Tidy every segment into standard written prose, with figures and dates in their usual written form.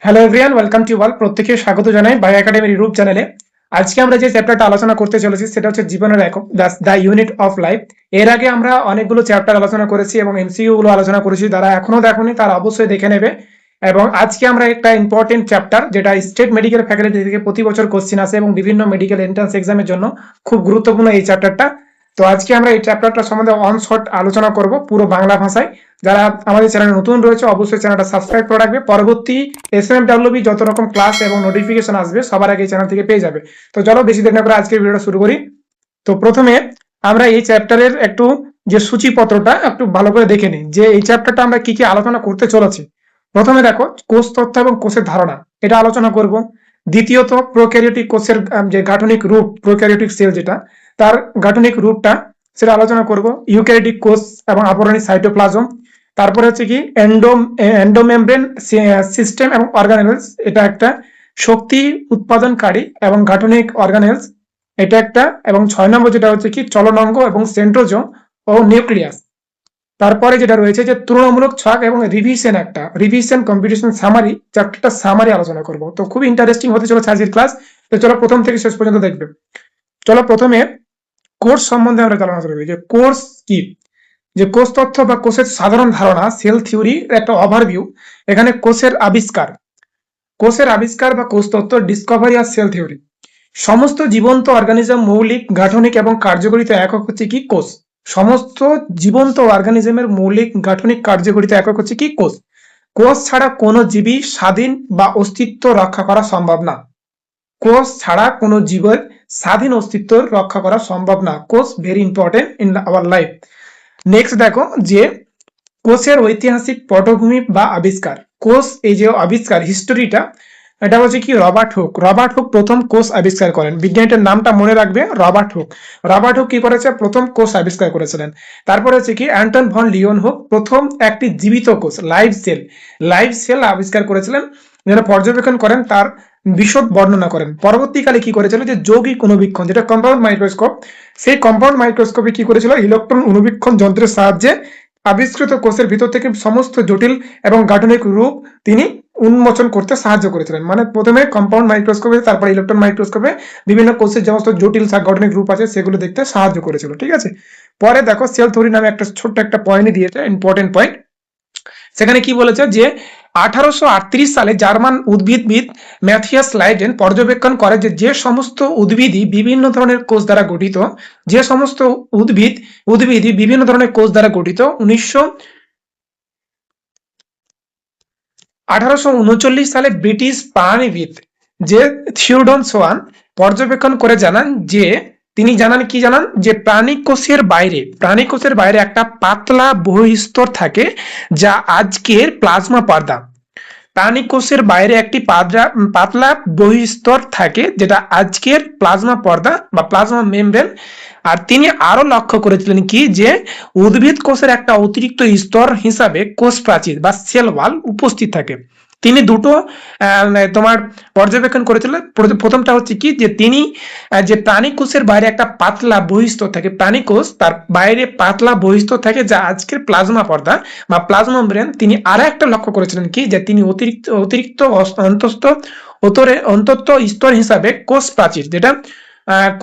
Hello everyone, welcome to all. প্রত্যেককে স্বাগত জানাই বায়ো একাডেমির ইউটিউব চ্যানেলে। আজকে আমরা যে চ্যাপ্টারটা আলোচনা করতে চলেছি সেটা হচ্ছে জীবনের একক, দ্য ইউনিট অফ লাইফ। এর আগে আমরা অনেকগুলো চ্যাপ্টার আলোচনা করেছি এবং এমসিকিউ গুলো আলোচনা করেছি। যারা এখনো দেখোনি তারা অবশ্যই দেখে নেবে। এবং আজকে আমরা একটা ইম্পর্টেন্ট চ্যাপ্টার, যেটা স্টেট মেডিকেল ফ্যাকাল্টি থেকে প্রতি বছর কোশ্চেন আসে এবং বিভিন্ন মেডিকেল এন্ট্রান্স এক্সামের জন্য খুব গুরুত্বপূর্ণ এই চ্যাপ্টারটা। তো আজকে আমরা এই চ্যাপ্টারটা সম্বন্ধে অন শর্ট আলোচনা করব পুরো বাংলা ভাষায়। যারা আমাদের চ্যানেলে নতুন রয়েছে অবশ্যই চ্যানেলটা সাবস্ক্রাইব করে রাখবে। পরবর্তী এসএমডব্লিউবি যত রকম ক্লাস এবং নোটিফিকেশন আসবে সবার আগে এই চ্যানেল থেকে পেয়ে যাবে। তো চলো বেশি দেরি না করে আজকের ভিডিওটা শুরু করি। তো প্রথমে আমরা এই চ্যাপ্টারের একটু যে সূচিপত্রটা একটু ভালো করে দেখে নিই, যে এই চ্যাপ্টারটা আমরা কি কি আলোচনা করতে চলেছি। প্রথমে দেখো কোষ তথ্য এবং কোষের ধারণা, এটা আলোচনা করব। দ্বিতীয়ত প্রোক্যারিওটিক কোষের যে গাঠনিক রূপ, প্রোক্যারিওটিক সেল যেটা, তার গাঠনিক রূপটা সেটা আলোচনা করব। ইউক্যারিওটিক কোষ এবং আবরণী সাইটোপ্লাজম। তারপরে হচ্ছে কি এন্ডোমেমব্রেন সিস্টেম এবং অর্গানেলস, এটা একটা শক্তি উৎপাদনকারী এবং গাঠনিক অর্গানেলস, এটা একটা। এবং 6 নম্বর যেটা হচ্ছে কি চলনাঙ্গ এবং সেন্ট্রোজোম ও নিউক্লিয়াস। তারপরে যেটা রয়েছে যে তুলনামূলক ছক এবং রিভিশন, একটা রিভিশন কম্পিটিশন সামারি, চ্যাপ্টারটা সামারি আলোচনা করব। তো খুব ইন্টারেস্টিং হতে চলেছে আজকের ক্লাস। তো চলো প্রথম থেকে শেষ পর্যন্ত দেখবে। চলো প্রথমে কোর্স সম্বন্ধে আমরা আলোচনা করব, যে কোর্স কি, যে কোষ তথ্য বা কোষের সাধারণ ধারণা, সেল থিওরি একটা ওভারভিউ। এখানে কোষের আবিষ্কার বা কোষ তত্ত্ব, ডিসকভারি আর সেল থিওরি। সমস্ত জীবন্ত অর্গানিজম মৌলিক, গাঠনিক এবং কার্যকরিতা একক হচ্ছে কি কোষ। সমস্ত জীবন্ত অর্গানিজমের মৌলিক, গাঠনিক, কার্যকরিতা একক হচ্ছে কি কোষ। কোষ ছাড়া কোনো জীবী স্বাধীন বা অস্তিত্ব রক্ষা করা সম্ভব না। কোষ ছাড়া কোনো জীবের স্বাধীন অস্তিত্ব রক্ষা করা সম্ভব না। কোষ very important in our life. Next দেখো যে কোষের ঐতিহাসিক পটভূমি বা আবিষ্কার। কোষ এই যে আবিষ্কার হিস্টোরিটা, এটা হচ্ছে কি রবার্ট হুক প্রথম কোষ আবিষ্কার করেন। বিজ্ঞানীটার নামটা মনে রাখবে, রবার্ট হুক কি করেছে, প্রথম কোষ আবিষ্কার করেছিলেন। তারপরে হচ্ছে কি অ্যান্টন ভন লিওন হুক প্রথম একটি জীবিত কোষ লাইভ সেল আবিষ্কার করেছিলেন, যেটা পর্যবেক্ষণ করেন, তার বিশদ বর্ণনা করেন। পরবর্তীকালে কি করেছিল, যে যৌগিক অনুবীক্ষণ, যেটা কম্পাউন্ড মাইক্রোস্কোপ, সেই কম্পাউন্ড মাইক্রোস্কোপে কি করেছিল, ইলেকট্রন অনুবীক্ষণ যন্ত্রের সাহায্যে আবিষ্কৃত কোষের ভিতর থেকে সমস্ত জটিল এবং গাঠনিক রূপ তিনি উন্মোচন করতে সাহায্য করেছিলেন। মানে প্রথমে কম্পাউন্ড মাইক্রোস্কোপে, তারপর ইলেকট্রন মাইক্রোস্কোপে বিভিন্ন কোষের যে সমস্ত জটিল গাঠনিক রূপ আছে সেগুলো দেখতে সাহায্য করেছিল। ঠিক আছে, পরে দেখো সেল থিওরি নামে একটা ছোট্ট একটা পয়েন্ট দিয়েছে, ইম্পর্টেন্ট পয়েন্ট। সেখানে কি বলেছে, যে 1838 সালে জার্মান উদ্ভিদবিদ ম্যাথিয়াস লাইডেন পর্যবেক্ষণ করে যে সমস্ত উদ্ভিদই বিভিন্ন ধরনের কোষ দ্বারা গঠিত, যে সমস্ত উদ্ভিদই বিভিন্ন ধরনের কোষ দ্বারা গঠিত। 1839 সালে ব্রিটিশ প্রাণীবিদ যে থিওডন সোয়ান পর্যবেক্ষণ করে জানান যে প্রাণী কোষের বাইরে একটা পাতলা বহিঃস্তর থাকে, যা আজকের প্লাজমা পর্দা। প্রাণী কোষের বাইরে একটি পাতলা বহিঃস্তর থাকে, যেটা আজকের প্লাজমা পর্দা বা প্লাজমা মেমব্রেন। আর তিনি আরো লক্ষ্য করেছিলেন কি, যে উদ্ভিদ কোষের একটা অতিরিক্ত স্তর হিসাবে কোষ প্রাচীর বা সেল ওয়াল উপস্থিত থাকে। তিনি দুটো তোমার পর্যবেক্ষণ করেছিলেন। প্রথমটা হচ্ছে কি, যে তিনি যে প্রাণী কোষের বাইরে একটা পাতলা বহিঃস্তর থাকে, প্রাণী কোষ তার বাইরে পাতলা বহিঃস্তর থাকে, যা আজকের প্লাজমা পর্দা বা প্লাজমা মেমব্রেন। তিনি আরো একটা লক্ষ্য করেছিলেন কি, যে তিনি অতিরিক্ত অন্তত স্তর হিসাবে কোষ প্রাচীর, যেটা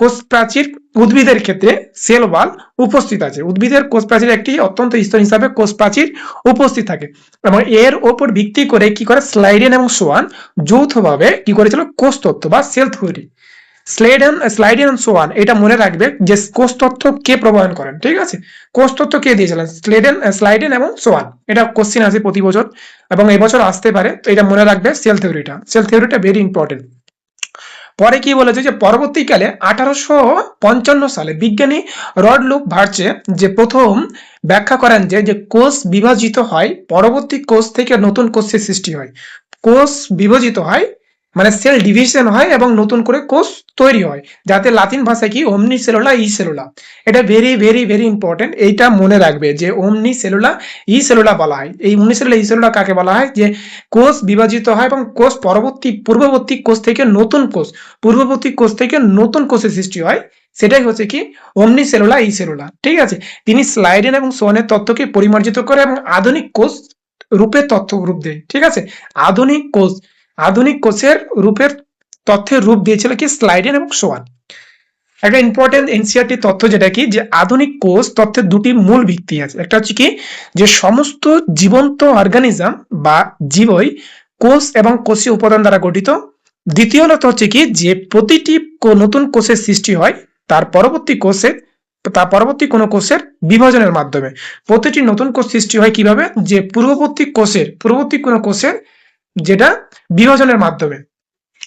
কোষ প্রাচীর উদ্ভিদের ক্ষেত্রে সেল ওয়াল উপস্থিত আছে। উদ্ভিদের কোষ প্রাচীর একটি অত্যন্ত স্তর হিসাবে কোষ প্রাচীর উপস্থিত থাকে। এবং এর ওপর ভিত্তি করে কি করে স্লাইডেন এবং সোয়ান যৌথভাবে কি করেছিল, কোষ তত্ত্ব বা সেল থিওরি। স্লাইডেন এবং সোয়ান, এটা মনে রাখবে যে কোষ তত্ত্ব কে প্রবর্তন করেন। ঠিক আছে, কোষ তত্ত্ব কে দিয়েছিলেন, স্লাইডেন এবং সোয়ান। এটা কোশ্চিন আসে প্রতি বছর এবং এবছর আসতে পারে, তো এটা মনে রাখবে। সেল থিওরিটা ভেরি ইম্পর্টেন্ট। পরে কি বলেছে, যে পরবর্তীকালে 1855 সালে বিজ্ঞানী রডলুক ভার্চে যে প্রথম ব্যাখ্যা করেন যে কোষ বিভাজিত হয়, পরবর্তী কোষ থেকে নতুন কোষের সৃষ্টি হয়। কোষ বিভাজিত হয় মানে সেল ডিভিশন হয় এবং নতুন করে কোষ তৈরি হয়, যাতে লাতিন ভাষায় কি ওমনি সেলুলা ই সেলুলা। এটা ভেরি ভেরি ভেরি ইম্পর্টেন্ট, এইটা মনে রাখবে যে ওমনি সেলুলা ই সেলুলা বলা হয়। এই ওমনি সেলুলা ই সেলুলা কাকে বলা হয়, যে কোষ বিভাজিত হয় এবং পূর্ববর্তী কোষ থেকে নতুন কোষের সৃষ্টি হয়, সেটাই হচ্ছে কি ওমনি সেলুলা ই সেলুলা। ঠিক আছে, তিনি স্লাইডেন এবং সোয়ানের তত্ত্বকে পরিমার্জিত করে এবং আধুনিক কোষ রূপে তথ্য রূপ দেয়। ঠিক আছে, আধুনিক কোষ আধুনিক কোষের রূপের তথ্যের রূপ দিয়েছিল কি স্লাইডেন এবং সোয়ান। একটা ইম্পর্টেন্ট এনসিইআরটি তথ্য যেটা কি যে আধুনিক কোষ তথ্যের দুটি মূল ভিত্তি আছে। একটা হচ্ছে কি যে সমস্ত জীবন্ত অর্গানিজম বা জীবই কোষ এবং কোষীয় উপাদান দ্বারা গঠিত। দ্বিতীয়ত হচ্ছে কি যে প্রতিটি নতুন কোষের সৃষ্টি হয় তার পরবর্তী কোনো কোষের বিভাজনের মাধ্যমে। প্রতিটি নতুন কোষ সৃষ্টি হয় কিভাবে, যে পূর্ববর্তী কোনো কোষের যেটা বিভাজনের মাধ্যমে।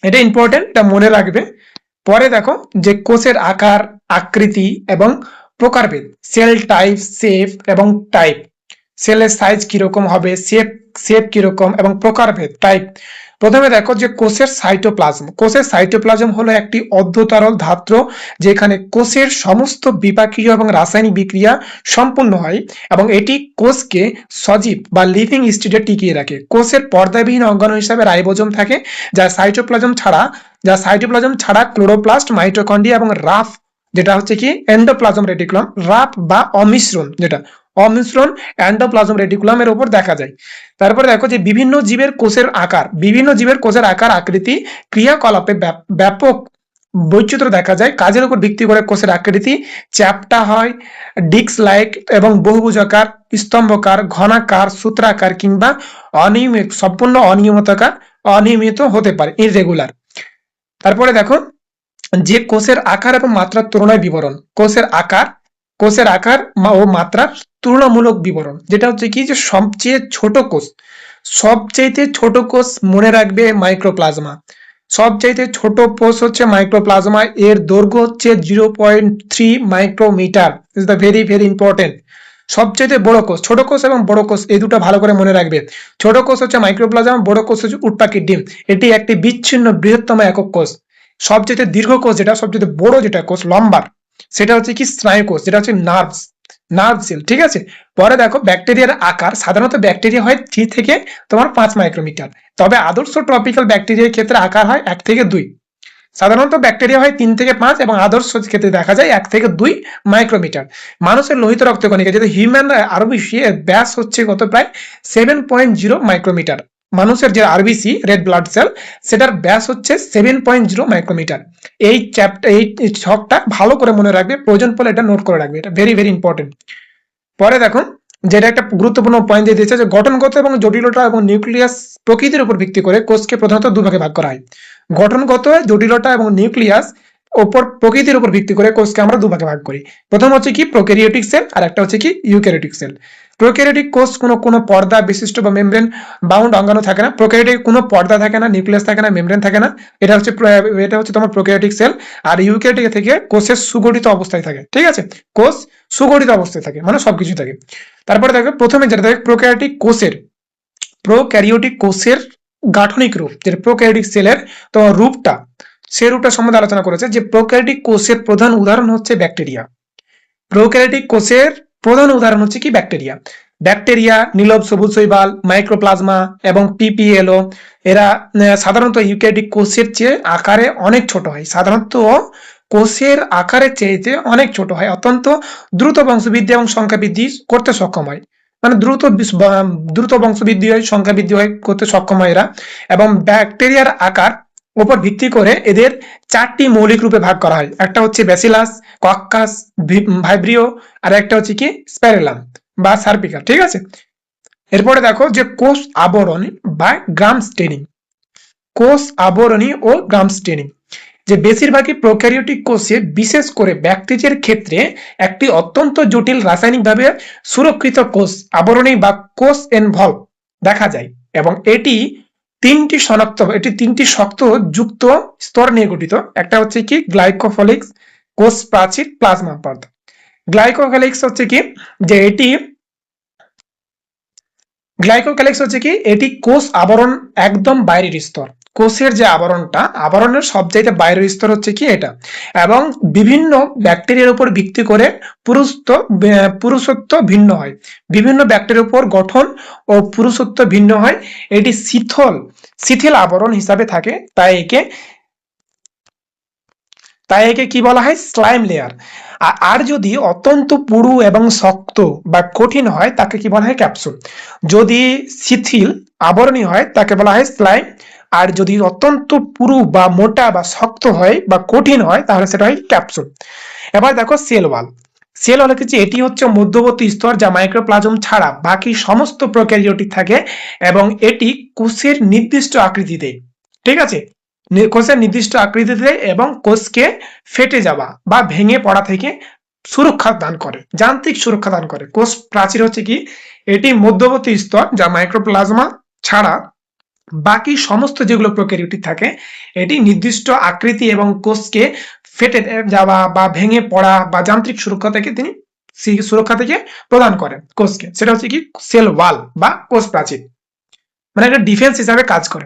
এটা ইম্পর্টেন্ট, এটা মনে রাখবে। পরে দেখো যে কোষের আকার, আকৃতি এবং প্রকারভেদ, সেল টাইপ, শেপ এবং টাইপ, সেলের সাইজ কিরকম হবে, শেপ কিরকম এবং প্রকারভেদ টাইপ। প্রথমে দেখো যে কোষের সাইটোপ্লাজম হলো একটি অর্ধতরল ধাত্র যেখানে কোষের সমস্ত বিপাকীয় এবং রাসায়নিক বিক্রিয়া সম্পূর্ণ হয় এবং এটি কোষকে সজীব বা লিভিং স্টেটে টিকিয়ে রাখে। কোষের পর্দাবিহীন অঙ্গাণু হিসাবে রাইবোজোম থাকে, যা সাইটোপ্লাজম ছাড়া ক্লোরোপ্লাস্ট, মাইটোকন্ড্রিয়া এবং রাফ যেটা হচ্ছে কি এন্ডোপ্লাজম রেটিকুলাম, রাফ বা অমিশ্রণ এন্ডোপ্লাজম রেটিকুলামের উপর দেখা যায়। তারপরে দেখো যে বিভিন্ন জীবের কোষের আকার আকৃতি ক্রিয়াকলাপে ব্যাপক বৈচিত্র্য দেখা যায়। কাজের উপর ভিত্তি করে কোষের আকৃতি চ্যাপ্টা হয়, ডিস্ক লাইক এবং বহুভুজাকার, স্তম্ভকার, ঘনাকার, সূত্রাকার কিংবা সম্পূর্ণ অনিয়মিত হতে পারে, ইররেগুলার। তারপরে দেখো যে কোষের আকার এবং মাত্রার তুলনায় বিবরণ, কোষের আকার ও মাত্রার তুলনামূলক বিবরণ, যেটা হচ্ছে কি যে সবচেয়ে ছোট কোষ মনে রাখবে মাইক্রোপ্লাজমা। সবচাইতে ছোট কোষ হচ্ছে মাইক্রোপ্লাজমা, এর দৈর্ঘ্য হচ্ছে 0.3 micrometre. Is the very very important. সবচেয়ে বড় কোষ, ছোট কোষ এবং বড় কোষ এই দুটো ভালো করে মনে রাখবে। ছোট কোষ হচ্ছে মাইক্রোপ্লাজম, বড় কোষ হচ্ছে উটপাখির ডিম। এটি একটি বিচ্ছিন্ন বৃহত্তম একক কোষ। সবচেয়ে দীর্ঘ কোষ যেটা, সবচেয়ে বড় যেটা কোষ লম্বার, সেটা হচ্ছে কি স্নায়ু কোষ, যেটা হচ্ছে নার্ভ সেল। ঠিক আছে। পরে দেখো ব্যাকটেরিয়ার আকার, সাধারণত ব্যাকটেরিয়া হয় 3 থেকে 5 মাইক্রোমিটার, তবে আদর্শ ট্রপিক্যাল ব্যাকটেরিয়ার ক্ষেত্রে আকার হয় 1 থেকে 2। সাধারণত ব্যাকটেরিয়া হয় 3 থেকে 5 এবং আদর্শ ক্ষেত্রে দেখা যায় 1 থেকে 2 মাইক্রোমিটার। মানুষের লোহিত রক্তকণিকা যেটা হিউম্যান আরবিসি, এর ব্যাস হচ্ছে কত, প্রায় 7.0 মাইক্রোমিটার। মানুষের যে আরবিসি রেড ব্লাড সেল, সেটার ব্যাস হচ্ছে 7.0 মাইক্রোমিটার। এই ছকটা ভালো করে মনে রাখবে, প্রয়োজন পড়লে এটা নোট করে রাখবে, এটা ভেরি ভেরি ইম্পর্টেন্ট। পরে দেখো যেটা একটা গুরুত্বপূর্ণ পয়েন্ট দিয়ে দিয়েছে যে গঠনগত এবং জটিলতা এবং নিউক্লিয়াস প্রকৃতির উপর ভিত্তি করে কোষকে প্রধানত দুভাগে ভাগ করা হয়। গঠনগত জটিলতা এবং নিউক্লিয়াস প্রকৃতির উপর ভিত্তি করে কোষকে আমরা দুভাগে ভাগ করি। প্রথম হচ্ছে কি প্রোক্যারিওটিক সেল, আর একটা হচ্ছে কি ইউক্যারিওটিক সেল। প্রোক্যারিওটিক কোষ কোনো পর্দা বিশিষ্ট বা মেমব্রেন বাউন্ড অঙ্গাণু থাকে না। প্রোক্যারিওটিক কোনো পর্দা থাকে না, নিউক্লিয়াস থাকে না, মেমব্রেন থাকে না। এটা হচ্ছে তোমার প্রোক্যারিওটিক সেল। আর ইউক্যারিওটিক থেকে কোষের সুগঠিত অবস্থায় থাকে। ঠিক আছে, কোষ সুগঠিত অবস্থায় থাকে, মানে সবকিছু থাকে। তারপরে দেখো প্রথমে যেটা থাকে প্রোক্যারিওটিক কোষের গাঠনিক রূপ, যেটা প্রোক্যারিওটিক সেলের তোমার রূপটা, সে রূপটা সম্বন্ধে আলোচনা করেছে। যে প্রোক্যারিওটিক কোষের প্রধান উদাহরণ হচ্ছে ব্যাকটেরিয়া। প্রোক্যারিওটিক কোষের প্রধান উদাহরণ হচ্ছে কি ব্যাকটেরিয়া, নীলব সবুজ শৈবাল, মাইক্রোপ্লাজমা এবং পিপিএলও। এরা সাধারণত ইউক্যারিওটিক কোষের চেয়ে আকারে অনেক ছোট হয়। কোষের আকারের চেয়ে অনেক ছোট হয়, অত্যন্ত দ্রুত বংশবৃদ্ধি এবং সংখ্যা বৃদ্ধি করতে সক্ষম হয়। মানে দ্রুত বংশবৃদ্ধি হয়, সংখ্যা বৃদ্ধি হয় করতে সক্ষম হয় এরা। এবং ব্যাকটেরিয়ার আকার উপর ভিত্তি করে এদের 4টি মৌলিক রূপে ভাগ করা হয়। একটা হচ্ছে ব্যাসিলাস, কক্কাস, ভাইব্রিও, আর একটা হচ্ছে কি স্প্যারেলাম বা সার্পিকা। ঠিক আছে। এরপরে দেখো যে কোষ আবরণী বা গ্রাম স্টেনিং, যে বেশিরভাগই প্রোক্যারিওটিক কোষে, বিশেষ করে ব্যাকটেরিয়ার ক্ষেত্রে একটি অত্যন্ত জটিল রাসায়নিকভাবে সুরক্ষিত কোষ আবরণী বা কোষ এনভলভ দেখা যায় এবং এটি 3টি শক্ত যুক্ত স্তর নিয়ে গঠিত। একটা হচ্ছে কি গ্লাইকোফলিক্স, কোষ প্রাচীর, প্লাজমা পর্দা। গ্লাইকোফলিক্স হচ্ছে কি এটি কোষ আবরণ একদম বাইরের স্তর। কোষের যে আবরণের সবচাইতে বাইরের স্তর হচ্ছে কি এটা, এবং বিভিন্ন ব্যাকটেরিয়ার উপর ভিত্তি করে পুরুষত্ব ভিন্ন হয়। বিভিন্ন ব্যাকটেরিয়ার উপর গঠন ও পুরুষত্ব ভিন্ন হয়। এটি শিথিল আবরণ হিসাবে থাকে, তাই একে কি বলা হয়, স্লাইম লেয়ার। আর যদি অত্যন্ত পুরু এবং শক্ত বা কঠিন হয় তাকে কি বলা হয়, ক্যাপসুল। যদি শিথিল আবরণী হয় তাকে বলা হয় স্লাইম আর যদি অত্যন্ত পুরু বা মোটা বা শক্ত হয় বা কঠিন হয় তাহলে সেটা হয় ক্যাপসুল। এবার দেখো সেল ওয়াল। সেল ওয়াল হচ্ছে এটি হচ্ছে মধ্যবর্তী স্তর যা মাইক্রোপ্লাজম ছাড়া বাকি সমস্ত প্রোক্যারিওটিক থাকে এবং এটি কোষের নির্দিষ্ট আকৃতিতে, ঠিক আছে, কোষের নির্দিষ্ট আকৃতিতে এবং কোষকে ফেটে যাওয়া বা ভেঙে পড়া থেকে সুরক্ষা দান করে, যান্ত্রিক সুরক্ষা দান করে। কোষ প্রাচীর হচ্ছে কি এটি মধ্যবর্তী স্তর যা মাইক্রোপ্লাজমা ছাড়া বাকি সমস্ত যেগুলো প্রোক্যারিওটিক থাকে এটি নির্দিষ্ট আকৃতি এবং কোষকে ফেটে যাওয়া বা ভেঙে পড়া বা যান্ত্রিক সুরক্ষা থেকে তিনি সুরক্ষা থেকে প্রদান করেন কোষকে, সেটা হচ্ছে কি সেল ওয়াল বা কোষ প্রাচীর, মানে একটা ডিফেন্স হিসাবে কাজ করে।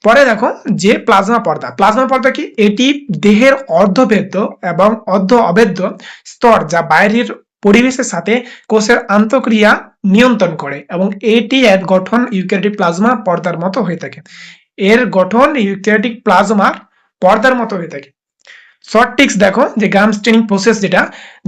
পরে দেখো যে প্লাজমা পর্দা। প্লাজমা পর্দা কি এটি দেহের অর্ধবেদ্য এবং অর্ধ অবেদ্য স্তর যা বাইরের পরিবেশের সাথে কোষের আন্তঃক্রিয়া নিয়ন্ত্রণ করে এবং এটি এর গঠন ইউক্যারিওটিক প্লাজমা পর্দার মতো হয়ে থাকে। এর গঠন ইউক্যারিওটিক প্লাজমার পর্দার মতো হয়ে থাকে। শর্ট টিক্স দেখো যে গ্রাম স্টেনিং প্রসেস, যেটা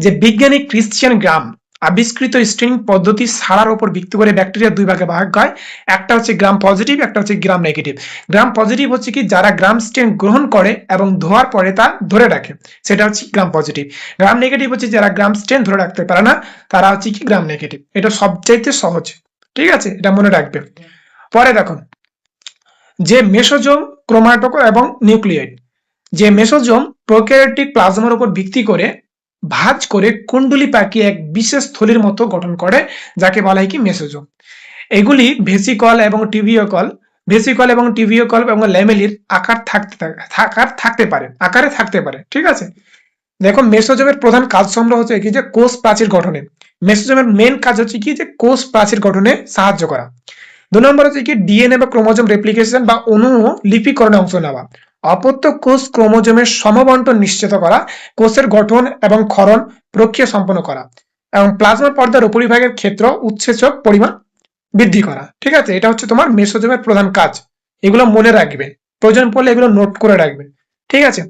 যে বিজ্ঞানী ক্রিশ্চিয়ান গ্রাম আবিষ্কৃত স্টেনিং পদ্ধতি সারার উপর ভিত্তি করে ব্যাকটেরিয়া দুই ভাগে ভাগ হয়, একটা হচ্ছে গ্রাম পজিটিভ, একটা হচ্ছে গ্রাম নেগেটিভ। গ্রাম পজিটিভ হচ্ছে কি যারা গ্রাম স্টেন গ্রহণ করে এবং ধোয়ার পরে তা ধরে রাখে, সেটা হচ্ছে গ্রাম পজিটিভ। গ্রাম নেগেটিভ হচ্ছে যারা গ্রাম স্টেন ধরে রাখতে পারে না, তারা হচ্ছে কি গ্রাম নেগেটিভ। এটা সবচাইতে সহজ, ঠিক আছে, এটা মনে রাখবে। পরে দেখো যে মেসোজোম, ক্রোমাটোক এবং নিউক্লিয়েট। যে মেসোজোম প্রোক্যারিওটিক প্লাজমার উপর ভিত্তি করে ভাঁজ করে কুণ্ডলী পাকিয়ে এক বিশেষ থলির মতো গঠন করে, যাকে বলা হয় কি মেসোজোম। এগুলি ভেসিকল এবং টিবিওকল, এবং ল্যামেলির আকারে থাকতে পারে, ঠিক আছে। দেখো মেসোজোমের প্রধান কাজ সমূহ হচ্ছে কি যে কোষ প্রাচীর গঠনে। মেসোজোমের মেন কাজ হচ্ছে কি যে কোষ প্রাচীর গঠনে সাহায্য করা। 2 নম্বর হচ্ছে কি ডিএনএ বা ক্রোমোজোম রেপ্লিকেশন বা লিপিকরণে অংশ নেওয়া। অপত্য কোষ ক্রোমোজোমের সমবন্টন নিশ্চিত করা, কোষের গঠন এবং ক্ষরণ প্রক্রিয়া সম্পন্ন করা এবং প্লাজমা পর্দার উপরিভাগের ক্ষেত্র উৎসেচক পরিমাণ বৃদ্ধি করা, ঠিক আছে। এটা হচ্ছে তোমার মেসোজোমের প্রধান কাজ। এগুলো মনে রাখবে, প্রয়োজন পড়লে এগুলো নোট করে রাখবে, ঠিক আছে।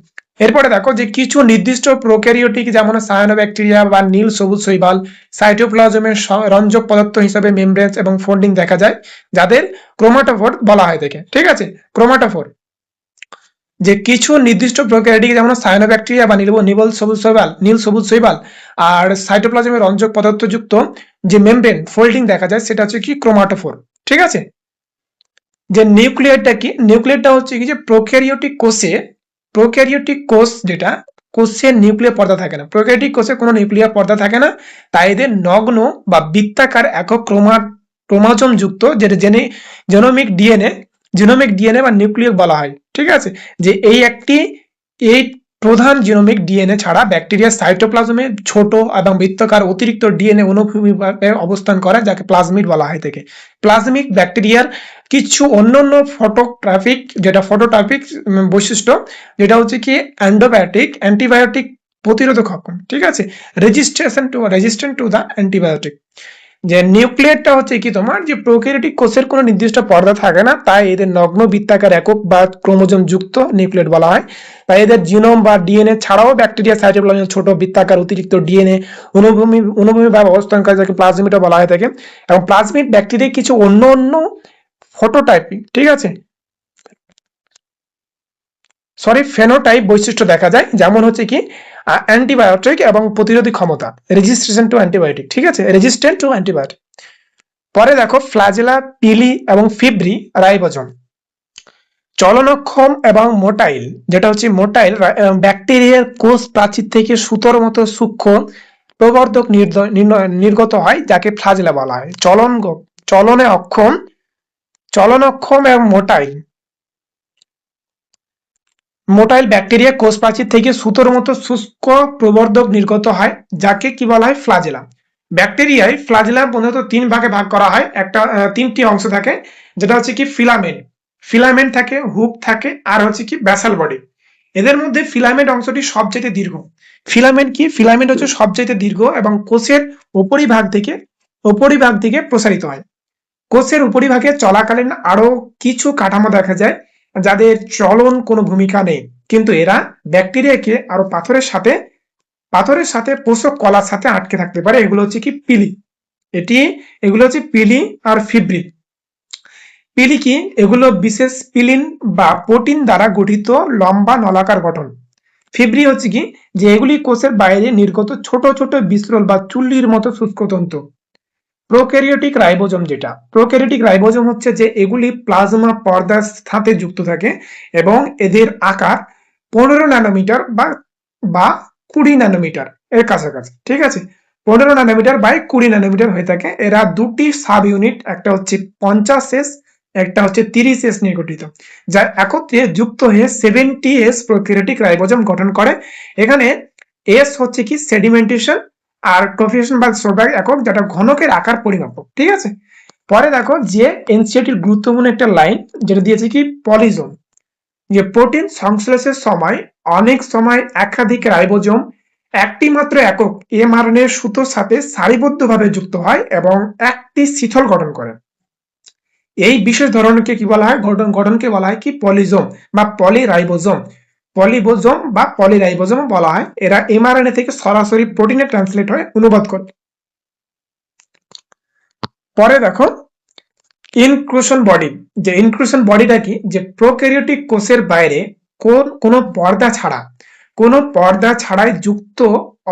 এরপরে দেখো যে কিছু নির্দিষ্ট প্রোক্যারিওটিক যেমন সায়ানোব্যাকটেরিয়া বা নীল সবুজ শৈবাল সাইটোপ্লাজমের রঞ্জক পদার্থ হিসাবে মেমব্রেন এবং ফোল্ডিং দেখা যায়, যাদের ক্রোমাটোফোর বলা হয় থাকে, ঠিক আছে। ক্রোমাটোফোর যে কিছু নির্দিষ্ট প্রোক্যারিওটিক যেমন সায়ানোব্যাকটেরিয়া বা নীল সবুজ শৈবাল আর সাইটোপ্লাজমের রঞ্জক পদার্থযুক্ত যে মেমব্রেন ফোল্ডিং দেখা যায় সেটা হচ্ছে কি ক্রোমাটোফোর, ঠিক আছে। যে নিউক্লিয়ারটা কি, নিউক্লিয়ারটা হচ্ছে কি যে প্রোক্যারিওটিক কোষ যেটা কোষের নিউক্লিয়ার পর্দা থাকে না, প্রোক্যারিওটিক কোষে কোনো নিউক্লিয়ার পর্দা থাকে না, তাই এদের নগ্ন বা বৃত্তাকার একক ক্রোমোজোম যুক্ত যেটা জিনোমিক ডিএনএ বা নিউক্লিয়স বলা হয়, ঠিক আছে। যে এই প্রধান জিনোমিক ডিএনএ ছাড়া ব্যাকটেরিয়ার সাইটোপ্লাজমে ছোট এবং বৃত্তাকার অতিরিক্ত ডিএনএ অনুভূমিভাবে অবস্থান করে, যাকে প্লাজমিড বলা হয় থাকে। প্লাজমিক ব্যাকটেরিয়ার কিছু অন্যান্য ফটোটাইপিক বৈশিষ্ট্য, যেটা হচ্ছে কি অ্যান্টিবায়োটিক প্রতিরোধক ক্ষম, ঠিক আছে, রেজিস্ট্যান্ট টু দ্য অ্যান্টিবায়োটিক। যে নিউক্লিয়ারটা হচ্ছে কি তোমার যে প্রোক্যারিওটিক কোষের কোনো নির্দিষ্ট পর্দা থাকে না, তাই এদের নগ্ন বৃত্তাকার একক বা ক্রোমোজোম যুক্ত নিউক্লিয়েট বলা হয়। তাই এদের জিনোম বা ডিএনএ ছাড়াও ব্যাকটেরিয়া সাইটোপ্লাজমের ছোট বৃত্তাকার অতিরিক্ত ডিএনএ অনুভূমিভাবে অবস্থান করে, যাকে প্লাজমিডও বলা হয়ে থাকে। এবং প্লাজমিড ব্যাকটেরিয়া কিছু অন্য ফটোটাইপিক, ঠিক আছে, ফেনোটাইপ বৈশিষ্ট্য দেখা যায়, যেমন হচ্ছে কি অ্যান্টিবায়োটিক এবং প্রতিরোধী ক্ষমতা, রেজিস্ট্যান্ট টু অ্যান্টিবায়োটিক। পরে দেখো ফ্ল্যাজেলা, পিলি এবং ফিব্রি রাইবোজোম। চলনক্ষম এবং মোটাইল, যেটা হচ্ছে মোটাইল ব্যাকটেরিয়ার কোষ প্রাচীর থেকে সুতোর মতো সূক্ষ্ম প্রবর্ধক নির্গত হয়, যাকে ফ্ল্যাজেলা বলা হয়। চলনক্ষম এবং মোটাইল ব্যাকটেরিয়া কোষ প্রাচীর থেকে সুতোর মতো শুষ্ক প্রবর্ধক নির্গত হয়, যাকে কি বলা হয় ফ্ল্যাজেলা। ব্যাকটেরিয়ায় ফ্ল্যাজেলা প্রধানত 3 ভাগে ভাগ করা হয়। একটা 3টি অংশ থাকে, যেটা হচ্ছে কি ফিলামেন্ট থাকে, হুক থাকে, আর হচ্ছে কি ব্যাসাল বডি। এদের মধ্যে ফিলামেন্ট অংশটি সবচেয়ে দীর্ঘ। ফিলামেন্ট হচ্ছে সবচেয়ে দীর্ঘ এবং কোষের উপরিভাগ থেকে প্রসারিত হয়। কোষের উপরিভাগে চলাকালীন আরো কিছু কাঠামো দেখা যায় যাদের চলন কোনো ভূমিকা নেই, কিন্তু এরা ব্যাকটেরিয়াকে আরো পাথরের সাথে পোষক কলার সাথে আটকে থাকতে পারে। এগুলো হচ্ছে কি পিলি আর ফিব্রি। পিলি কি? এগুলো বিশেষ পিলিন বা প্রোটিন দ্বারা গঠিত লম্বা নলাকার গঠন। ফিব্রি হচ্ছে কি? যে এগুলি কোষের বাইরে নির্গত ছোট ছোট বিস্রল বা চুল্লির মতো শুষ্ক তন্তু। প্রোক্যারিওটিক রাইবোজোম যেটা, প্রোক্যারিওটিক রাইবোজোম হচ্ছে যে এগুলি প্লাজমা পর্দার সাথে যুক্ত থাকে এবং এদের আকার 15 ন্যানোমিটার বা 20 ন্যানোমিটার এর কাছাকাছি। ঠিক আছে, 15 ন্যানোমিটার বাই 20 ন্যানোমিটার হয়ে থাকে। এরা দুটি সাব ইউনিট, একটা হচ্ছে 50S, একটা হচ্ছে 30S নিয়ে গঠিত, যা একত্রে যুক্ত হয়ে 70S প্রোক্যারিওটিক রাইবোজোম গঠন করে। এখানে এস হচ্ছে কি সেডিমেন্টেশন, আর কোফিশিয়েন্ট বা সোডার একক, যেটা ঘনকের আকার পরিমাপক। ঠিক আছে, পরে দেখো যে এনসিইআরটির গুরুত্বপূর্ণ একটা লাইন যেটা দিয়েছে কি পলিজোম, যে প্রোটিন সংশ্লেষের সময় অনেক সময় একাধিক রাইবোজোম একটি মাত্র একক এমআরএনএ সুতোর সাথে সারিবদ্ধভাবে যুক্ত হয় এবং একটি শিথল গঠন করে। এই বিশেষ ধরনকে কি বলা হয়? গঠনকে বলা হয় কি পলিজোম বা পলিরাইবোজোম। পলিবোজোম বা পলিরাইবোজোম বলা হয়। এরা এমআরএনএ থেকে সরাসরি প্রোটিনে ট্রান্সলেট হয়ে অনুবাদ করে। পরে দেখো ইনক্লুশন বডি, যে ইনক্লুশন বডিটা কি? যে প্রোক্যারিওটিক কোষের বাইরে কোনো পর্দা ছাড়াই যুক্ত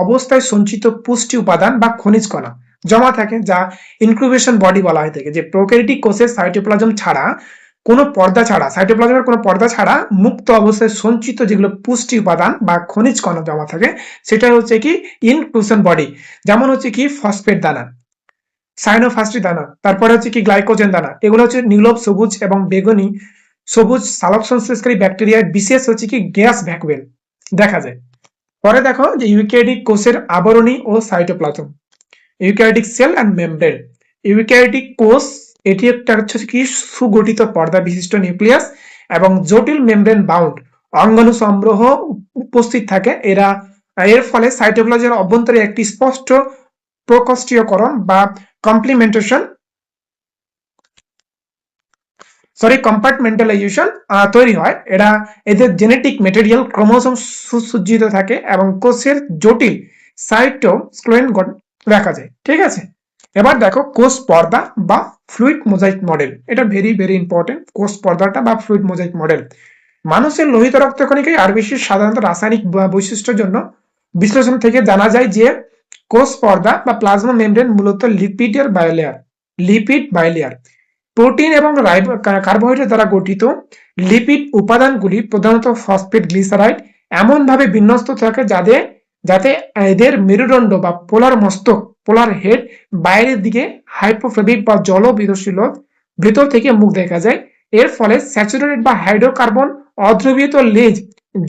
অবস্থায় সঞ্চিত পুষ্টি উপাদান বা খনিজ কণা জমা থাকে, যা ইনক্লুবেশন বডি বলা হয় থাকে। যে প্রোক্যারিওটিক কোষের সাইটোপ্লাজম ছাড়া সাইটোপ্লাজমের কোনো পর্দা ছাড়া মুক্ত অবস্থায় সঞ্চিত যেগুলো পুষ্টি উপাদান বা খনিজ কণা জমা থাকে, সেটা হচ্ছে কি ইনক্লুশন বডি। যেমন হচ্ছে কি ফসফেট দানা, সাইনোফাস্টি দানা, তারপরে হচ্ছে কি গ্লাইকোজেন দানা। এগুলো হচ্ছে নীলব সবুজ এবং বেগুনি সবুজ সালোক সংশ্লেষকারী ব্যাকটেরিয়ার বিশেষ হচ্ছে কি গ্যাস ভ্যাকুয়েল দেখা যায়। পরে দেখো যে ইউক্যারিওটিক কোষের আবরণী ও cytoplasm, eukaryotic cell and membrane. Eukaryotic কোষ এটি একটা হচ্ছে কি সুগঠিত পর্দা বিশিষ্ট নিউক্লিয়াস এবং জটিল মেমব্রেন বাউন্ড অঙ্গাণু সংগ্রহ উপস্থিত থাকে। এর ফলে সাইটোপ্লাজমের অভ্যন্তরে একটি স্পষ্ট প্রকোষ্ঠীয়করণ বা কম্পার্টমেন্টালাইজেশন তৈরি হয়। এদের জেনেটিক মেটেরিয়াল ক্রোমোসোম সুসজ্জিত থাকে এবং কোষের জটিল সাইটোস্কেলেটন দেখা যায়। ঠিক আছে, এবার দেখো কোষ পর্দা বা ফ্লুইড মোজাইক মডেল। এটা ভেরি ভেরি ইম্পর্টেন্ট, কোষ পর্দাটা বা ফ্লুইড মোজাইক মডেল। মানুষের লোহিত রক্তকণিকায় আরবিসি সাধারণত রাসায়নিক বৈশিষ্ট্যের জন্য বিশ্লেষণ থেকে জানা যায় যে কোষ পর্দা বা প্লাজমা মেমব্রেন মূলত লিপিড বাইলেয়ার। প্রোটিন এবং কার্বোহাইড্রেট দ্বারা গঠিত লিপিড উপাদানগুলি প্রধানত ফসফেট গ্লিসারাইড এমনভাবে বিন্যস্ত থাকে যাতে এদের মেরুদণ্ড বা পোলার হেড বাইরের দিকে হাইপোফ্লোবিক বা জলবিদশীল ভেতর থেকে মুখ দেখা যায়। এর ফলে স্যাচুরেটেড বা হাইড্রোকার্বন অদ্রবীয়ত লেজ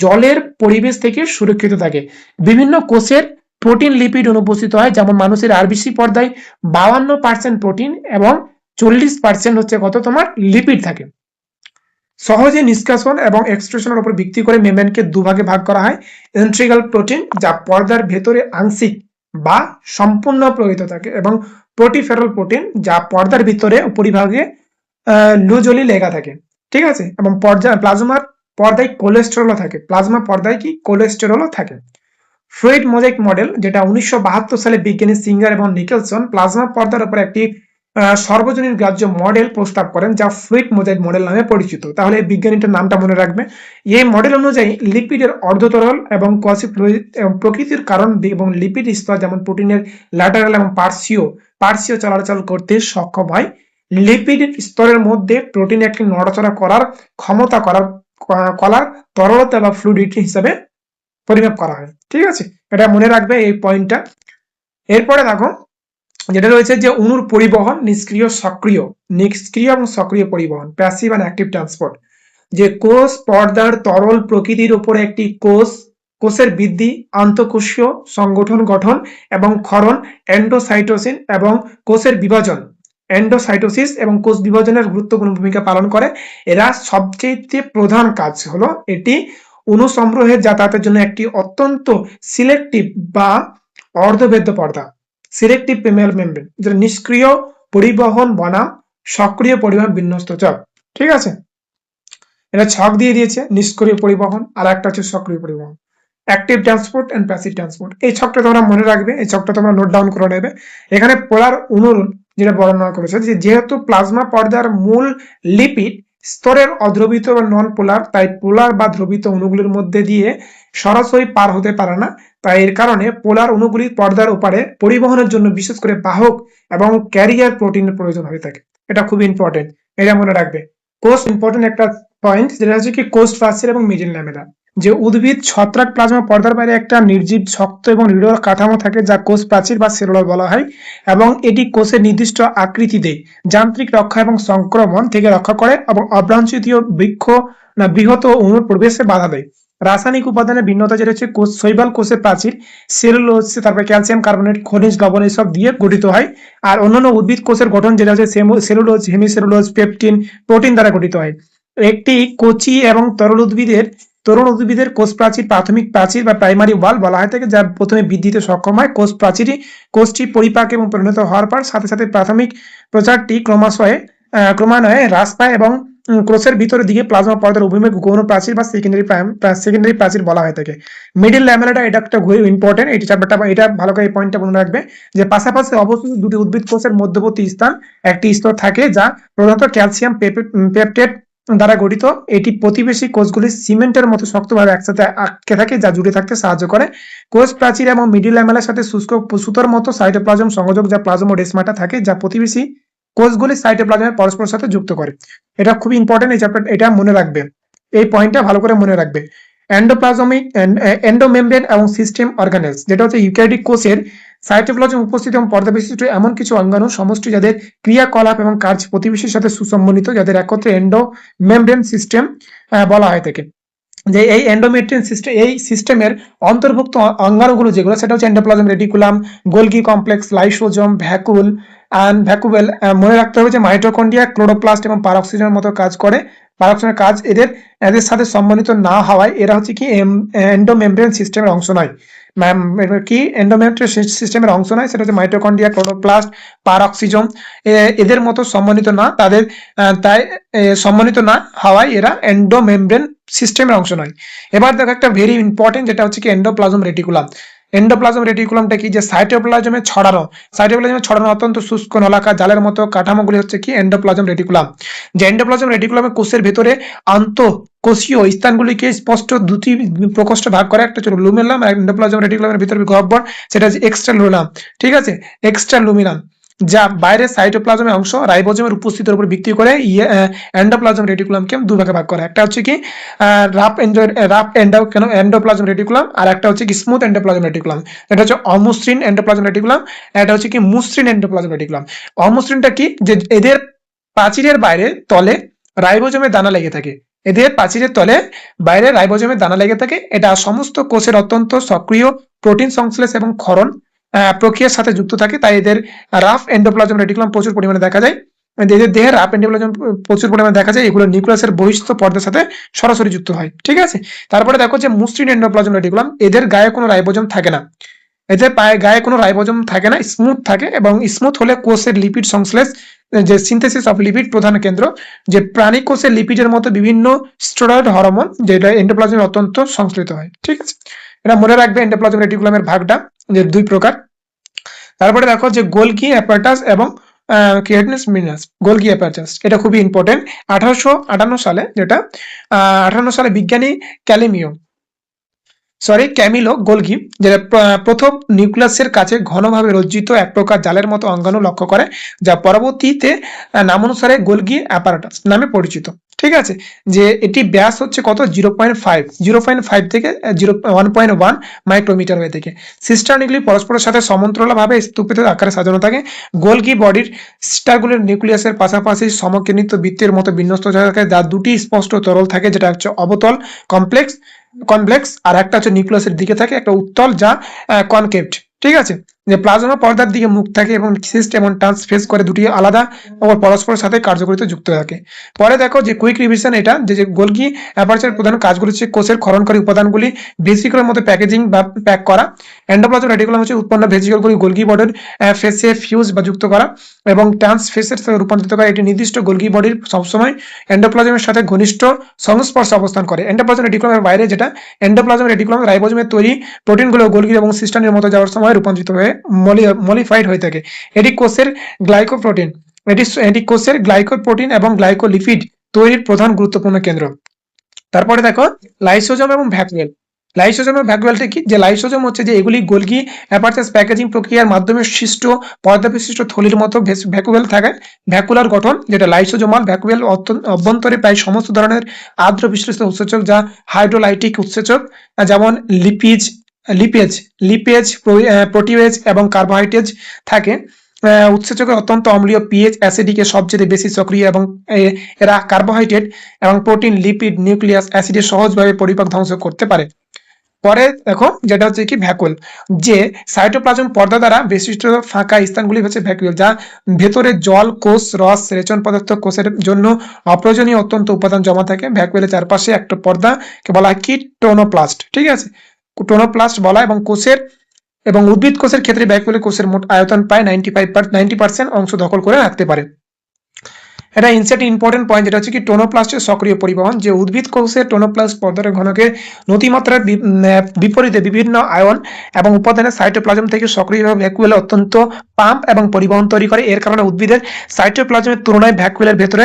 জলের পরিবেশ থেকে সুরক্ষিত থাকে। বিভিন্ন কোষের প্রোটিন লিপিড অনুপস্থিত হয়, যেমন মানুষের আরবিসি পর্দায় 52% প্রোটিন এবং 40% হচ্ছে কত তোমার লিপিড থাকে। সহজে নিষ্কাশন এবং এক্সট্রুশনের উপর ভিত্তি করে মেমব্রেনকে দুভাগে ভাগ করা হয়। ইন্ট্রিগাল প্রোটিন, যা পর্দার ভেতরে আংশিক বা সম্পূর্ণ প্রবাহিত থাকে, এবং প্রোটিফেরাল প্রোটিন, যা পর্দার ভিতরে উপরিভাগে লুজলি লেগা থাকে। ঠিক আছে, এবং প্লাজমার পর্দায় কোলেস্টেরলও থাকে। ফ্লুইড মোজাইক মডেল, যেটা 1972 সালে বিজ্ঞানী সিঙ্গার এবং নিকেলসন প্লাজমা পর্দার উপর একটি সর্বজনীন গ্রাহ্য মডেল প্রস্তাব করেন, যা ফ্লুইড মোজাইক মডেল নামে পরিচিত। তাহলে এই বিজ্ঞানীটার নামটা মনে রাখবে। এই মডেল অনুযায়ী লিপিডের অর্ধতরল এবং কোয়াসি ফ্লুইড এবং প্রকৃতির কারণ এবং লিপিড স্তর যেমন প্রোটিনের ল্যাটারাল এবং পার্সীয় চলাচল করতে সক্ষম হয়। লিপিড স্তরের মধ্যে প্রোটিন একটি নড়াচড়া করার ক্ষমতা করার তরলতা বা ফ্লুইডিটি হিসাবে পরিমাপ করা হয়। ঠিক আছে, এটা মনে রাখবে এই পয়েন্টটা। এরপরে দেখো যেটা রয়েছে যে অণুর পরিবহন, নিষ্ক্রিয় এবং সক্রিয় পরিবহন, প্যাসিভ অ্যান্ড অ্যাক্টিভ ট্রান্সপোর্ট। যে কোষ পর্দার তরল প্রকৃতির উপরে একটি কোষের বৃদ্ধি, আন্তঃকোষীয় সংগঠন গঠন এবং ক্ষরণ, এন্ডোসাইটোসিস এবং কোষ বিভাজনের গুরুত্বপূর্ণ ভূমিকা পালন করে। এরা সবচেয়ে প্রধান কাজ হলো এটি অণু সংগ্রহের যাতায়াতের জন্য একটি অত্যন্ত সিলেক্টিভ বা অর্ধভেদ্য পর্দা, সিলেক্টিভ প্রিমিয়ার মেমব্রেন, যেটা নিষ্ক্রিয় পরিবহন বনাম সক্রিয় পরিবহন বিন্যস্ত চক। ঠিক আছে, এটা ছক দিয়ে দিয়েছে, নিষ্ক্রিয় পরিবহন আর একটা হচ্ছে সক্রিয় পরিবহন, active transport and passive transport. এই ছকটা তোমরা মনে রাখবে, এই ছকটা তোমরা নোট ডাউন করে নেবে। এখানে পোলার অণুর যেটা বর্ণনা করেছে যে যেহেতু প্লাজমা পর্দার মূল লিপিড স্তরের অদ্রবিত বা নন পোলার, তাই পোলার বা দ্রবিত অণুগুলির মধ্যে দিয়ে সরাসরি পার হতে পারে না। তাই এর কারণে পোলার অণুগুলি পর্দার ওপারে পরিবহনের জন্য বিশেষ করে বাহক এবং ক্যারিয়ার প্রোটিনের প্রয়োজন হয়ে থাকে। এটা খুব ইম্পর্টেন্ট, এটা মনে রাখবে। কোষ ইম্পর্টেন্ট একটা পয়েন্ট, যেটা হচ্ছে কি কোষ প্রাচীর এবং মিডিল ল্যামেলা। যে উদ্ভিদ ছত্রাক প্লাজমা পর্দার বাইরে একটা নির্জীব শক্ত এবং দৃঢ় কাঠামো থাকে যা কোষ প্রাচীর বা সেলুলার বলা হয়, এবং এটি কোষের নির্দিষ্ট আকৃতি দেয়, যান্ত্রিক রক্ষা এবং সংক্রমণ থেকে রক্ষা করে এবং অভ্রাঞ্চিতীয় বৃহৎ অণুর প্রবেশে বাধা দেয়। রাসায়নিক উপাদানের ভিন্নতা যেটা হচ্ছে কোষ শৈবাল কোষের প্রাচীর সেলুলোজ, তারপরে ক্যালসিয়াম কার্বনেট, খনিজ লবণ এসব দিয়ে গঠিত হয়। আর অন্যান্য উদ্ভিদ কোষের গঠন যেটা হচ্ছে সেলুলোজ, হেমিসেলুলোজ, পেপটিন, প্রোটিন দ্বারা গঠিত হয়। একটি কচি এবং তরুণ উদ্ভিদের কোষ প্রাচীর প্রাথমিক প্রাচীর বা প্রাইমারি ওয়াল বলা হয় থাকে, যা প্রথমে বৃদ্ধিতে সক্ষম হয়। কোষটি পরিপাক এবং পরিণত হওয়ার পর সাথে সাথে প্রাথমিক প্রচারটি ক্রমান্বয়ে হ্রাস পায় এবং কোষের ভিতরের দিকে প্লাজমা পর্দার অভিমুখে গৌণ প্রাচীর বা সেকেন্ডারি প্রাচীর বলা হয়ে থাকে। মিডিল ল্যামেলাটা এটা একটা খুবই ইম্পর্টেন্ট, এই চ্যাপ্টারটা এটা ভালো করে এই পয়েন্টটা মনে রাখবে যে পাশাপাশি অবস্থিত দুটি উদ্ভিদ কোষের মধ্যবর্তী স্থান একটি স্তর থাকে যা প্রধানত ক্যালসিয়াম পেপটেট দ্বারা গঠিত। এটি প্রতিবেশী কোষগুলি সিমেন্টের মতো শক্তভাবে একসাথে আটকে থাকে, যা জুড়ে থাকতে সাহায্য করে। কোষ প্রাচীর এবং মিডিল ল্যামেলার সাথে শুষ্ক সুতোর মতো সাইটোপ্লাজম সংযোগ যা প্লাজমোডেসমাটা থাকে, যা প্রতিবেশী কোষগুলি সাইটোপ্লাজমের পরস্পরের সাথে যুক্ত করে। এটা খুব ইম্পর্টেন্ট, এই চ্যাপ্টার এটা মনে রাখবে, এই পয়েন্টটা ভালো করে মনে রাখবে। এন্ডোমেমব্রেন এবং সিস্টেম অর্গানেলস, যেটা হচ্ছে ইউক্যারিওটিক কোষের সাইটোপ্লাজম উপস্থিত এবং পর্দা বিশিষ্ট এমন কিছু অঙ্গাণু সমষ্টি যাদের ক্রিয়াকলাপ এবং কাজ প্রতিবেশীর সাথে সুসম্বন্ধিত, যাদের একত্রে এন্ডোমেমব্রেন সিস্টেম বলা হয় থাকে। যে এই এন্ডোমেট্রিয়ান সিস্টেম, এই সিস্টেমের অন্তর্ভুক্ত অঙ্গাণুগুলো যেগুলো, সেটা হচ্ছে endoplasm reticulum, Golgi complex, lysosome, vacuole. মনে রাখতে হবে যে মাইটোকন্ড্রিয়া, ক্লোরোপ্লাস্ট এবং পারঅক্সিজেনের মতো কাজ করে। পারঅক্সিজেনের কাজ এদের সাথে সম্বন্ধিত না হওয়ায় এরা হচ্ছে কি এন্ডোমেমব্রেন সিস্টেমের অংশ নয়। কি এন্ডোমেমব্রেন সিস্টেমের অংশ নয়, সেটা হচ্ছে মাইটোকন্ড্রিয়া, ক্লোরোপ্লাস্ট, পারঅক্সিজম এদের মতো সম্বন্ধিত না। তাই সম্বন্ধিত না হওয়ায় এরা এন্ডোমেমব্রেন সিস্টেমের অংশ নয়। এবার দেখো একটা ভেরি ইম্পর্টেন্ট, যেটা হচ্ছে কি এন্ডোপ্লাজম রেটিকুলাম। এন্ডোপ্লাজম রেটিকুলামটা কি, যে সাইটোপ্লাজমে ছড়ানো অত্যন্ত শুষ্ক নলাকার জালের মতো কাঠামোগুলি হচ্ছে কি এন্ডোপ্লাজম রেটিকুলাম। যে এন্ডোপ্লাজম রেটিকুলামে কোষের ভেতরে কোষীয় স্থানগুলিকে স্পষ্ট দুটি প্রকোষ্ঠে ভাগ করে, একটা হচ্ছে লুমেনাম আর এন্ডোপ্লাজম রেটিকুলামের ভিতরে গহ্বর, সেটা হচ্ছে এক্সট্রা লুমিনাম। ঠিক আছে, এক্সট্রা লুমিনাম, যা বাইরে সাইটোপ্লাজমের অংশ রাইবোজোমের উপস্থিতির উপর ভিত্তি করে এন্ডোপ্লাজম রেটিকুলামকে দুভাগে ভাগ করে। একটা হচ্ছে কি রাফ এন্ডোপ্লাজম রেটিকুলাম, আর একটা হচ্ছে কি স্মুথ এন্ডোপ্লাজম রেটিকুলাম। এটা হচ্ছে অমসৃণ এন্ডোপ্লাজম রেটিকুলাম, এটা হচ্ছে কি মসৃণ এন্ডোপ্লাজম রেটিকুলাম। অমসৃণটা কি, যে এদের প্রাচীরের বাইরে তলে রাইবোজোমের দানা লেগে থাকে। এদের প্রাচীরের তলে বাইরে রাইবোজোমের দানা লেগে থাকে। এটা সমস্ত কোষের অত্যন্ত সক্রিয় প্রোটিন সংশ্লেষ এবং ক্ষরণ প্রক্রিয়ার সাথে যুক্ত থাকে, তাই এদের রাফ এন্ডোপ্লাজম রেটিকুলাম প্রচুর পরিমাণে দেখা যায়। এদের দেহে রাফ এন্ডোপ্লাজম প্রচুর পরিমাণে দেখা যায়, এগুলো নিউক্লিয়াসের বহিস্থ পর্দার সাথে সরাসরি যুক্ত হয়। ঠিক আছে, তারপরে দেখো যে মসৃণ এন্ডোপ্লাজম রেটিকুলাম, এদের গায়ে কোনো রাইবোজোম থাকে না। এদের গায়ে কোনো রাইবোজোম থাকে না, স্মুথ থাকে, এবং স্মুথ হলে কোষের লিপিড সংশ্লেষ, যে সিনথেসিস অফ লিপিড প্রধান কেন্দ্র। যে প্রাণী কোষের লিপিডের মতো বিভিন্ন স্টেরয়েড হরমোন যেটা এন্ডোপ্লাজমে অত্যন্ত সংশ্লিষ্ট হয়। ঠিক আছে, এটা মনে রাখবে এন্ডোপ্লাজম রেটিকুলামের ভাগটা যে দুই প্রকার। তারপরে দেখো যে গোলগি অ্যাপারটাস এবং কিয়াটনিস মিনাস। গোলগি অ্যাপারটাস এটা খুবই ইম্পর্টেন্ট। 1858 সালে বিজ্ঞানী ক্যামিলো গোলগি, যেটা প্রথম নিউক্লিয়াসের কাছে ঘনভাবে রজ্জিত এক প্রকার জালের মতো অঙ্গাণু লক্ষ্য করে, যা পরবর্তীতে নামানুসারে গোলগি অ্যাপারাটাস নামে পরিচিত। ঠিক আছে, যে এটি ব্যাস হচ্ছে কত 0.5 থেকে 1.1 মাইক্রোমিটার হয়ে থাকে। সিস্টারনিগুলি পরস্পরের সাথে সমান্তরালভাবে স্তূপিত আকারে সাজানো থাকে। গোলগি বডির স্টারগুলির নিউক্লিয়াসের পাশাপাশি সমকেন্দ্রিত বৃত্তের মতো বিন্যস্ত থাকে, যার দুটি স্পষ্ট তরল থাকে, যেটা হচ্ছে অবতল কনভেক্স, আর একটা হচ্ছে নিউক্লিয়াসের দিকে থাকে একটা উত্তল যা কনকেভড। ঠিক আছে, যে প্লাজমা পর্দার দিকে মুখ থাকে এবং সিস্ট এবং ট্রান্সফেস করে দুটি আলাদা এবং পরস্পরের সাথে কার্যকরিতা যুক্ত থাকে। পরে দেখো যে কুইক রিভিশন, এটা যে গোলগি অ্যাপারচারের প্রধান কাজগুলি হচ্ছে কোষের ক্ষরণকারী উপাদানগুলি ভেসিকলের মতো প্যাকেজিং বা প্যাক করা। এন্ডোপ্লাজম রেটিকুলাম হচ্ছে উৎপন্ন ভেসিকলগুলি গোলগি বডির ফেসে ফিউজ বা যুক্ত করা এবং ট্রান্সফেসের সাথে রূপান্তরিত করা। এটি নির্দিষ্ট গোলগি বডির সবসময় এন্ডোপ্লাজমের সাথে ঘনিষ্ঠ সংস্পর্শে অবস্থান করে। এন্ডোপ্লাজম রেটিকুলামের বাইরে যেটা এন্ডোপ্লাজম রেটিকুলাম রাইবোজোমের তৈরি প্রোটিনগুলো গোলগি এবং সিস্টানের মতো যাওয়ার সময় রূপান্তরিত হয়ে মলিফাইড হয়ে থাকে। এটি কোষের গ্লাইকোপ্রোটিন এটি কোষের গ্লাইকোপ্রোটিন এবং গ্লাইকোলিপিড তৈরির প্রধান গুরুত্বপূর্ণ কেন্দ্র। তারপরে দেখো লাইসোজোম এবং ভ্যাকুয়েল। লাইসোজোম এবং ভ্যাকুয়েলটা কি? যে লাইসোজোম হচ্ছে যে এগুলি গোলগি অ্যাপারচাস প্যাকেজিং প্রক্রিয়ার মাধ্যমে সৃষ্ট পর্দা বিশিষ্ট থলির মতো ভ্যাকুয়েল থাকে। ভ্যাকুলার গঠন যেটা লাইসোজোমাল ভ্যাকুয়েল অভ্যন্তরে প্রায় সমস্ত ধরনের আর্দ্র বিশ্লেষিত উৎসেচক যা হাইড্রোলাইটিক উৎসেচক যেমন লিপেজ লিপেজ প্রোটিওয়েজ এবং কার্বোহাইড্রেট থাকে। উৎসেচকের অত্যন্ত অম্লীয় পিএইচ অ্যাসিডিকে সবচেয়ে বেশি সক্রিয় এবং এরা কার্বোহাইড্রেট এবং প্রোটিন লিপিড নিউক্লিয়াস অ্যাসিডে সহজভাবে পরিপাক ধ্বংস করতে পারে। পরে দেখো যেটা হচ্ছে কি ভ্যাকুয়েল, যে সাইটোপ্লাজম পর্দা দ্বারা বেষ্টিত ফাঁকা স্থানগুলি হচ্ছে ভ্যাকুয়েল, যা ভেতরে জল কোষ রস রেচন পদার্থ কোষের জন্য অপ্রয়োজনীয় অত্যন্ত উপাদান জমা থাকে। ভ্যাকুয়েলের চারপাশে একটা পর্দাকে বলা হয় কি টোনোপ্লাস্ট, ঠিক আছে, টোনোপ্লাস্ট বলা। এবং উদ্ভিদ কোষের ক্ষেত্রে ভ্যাকুয়েল কোষের মোট আয়তন প্রায় 90% অংশ দখল করে রাখতে পারে। এটা ইনসার্ট ইম্পর্টেন্ট পয়েন্ট, যেটা হচ্ছে কি টোনোপ্লাস্টের সক্রিয় পরিবহন, যে উদ্ভিদ কোষের টোনোপ্লাস্ট পর্দার ঘনকের নতিমাত্রার বিপরীতে বিভিন্ন আয়ন এবং উপাদানের সাইটোপ্লাজম থেকে সক্রিয়ভাবে ভ্যাকুয়েল অত্যন্ত পাম্প এবং পরিবহন তৈরি করে। এর কারণে উদ্ভিদের সাইটোপ্লাজমের তুলনায় ভ্যাকুয়েলের ভেতরে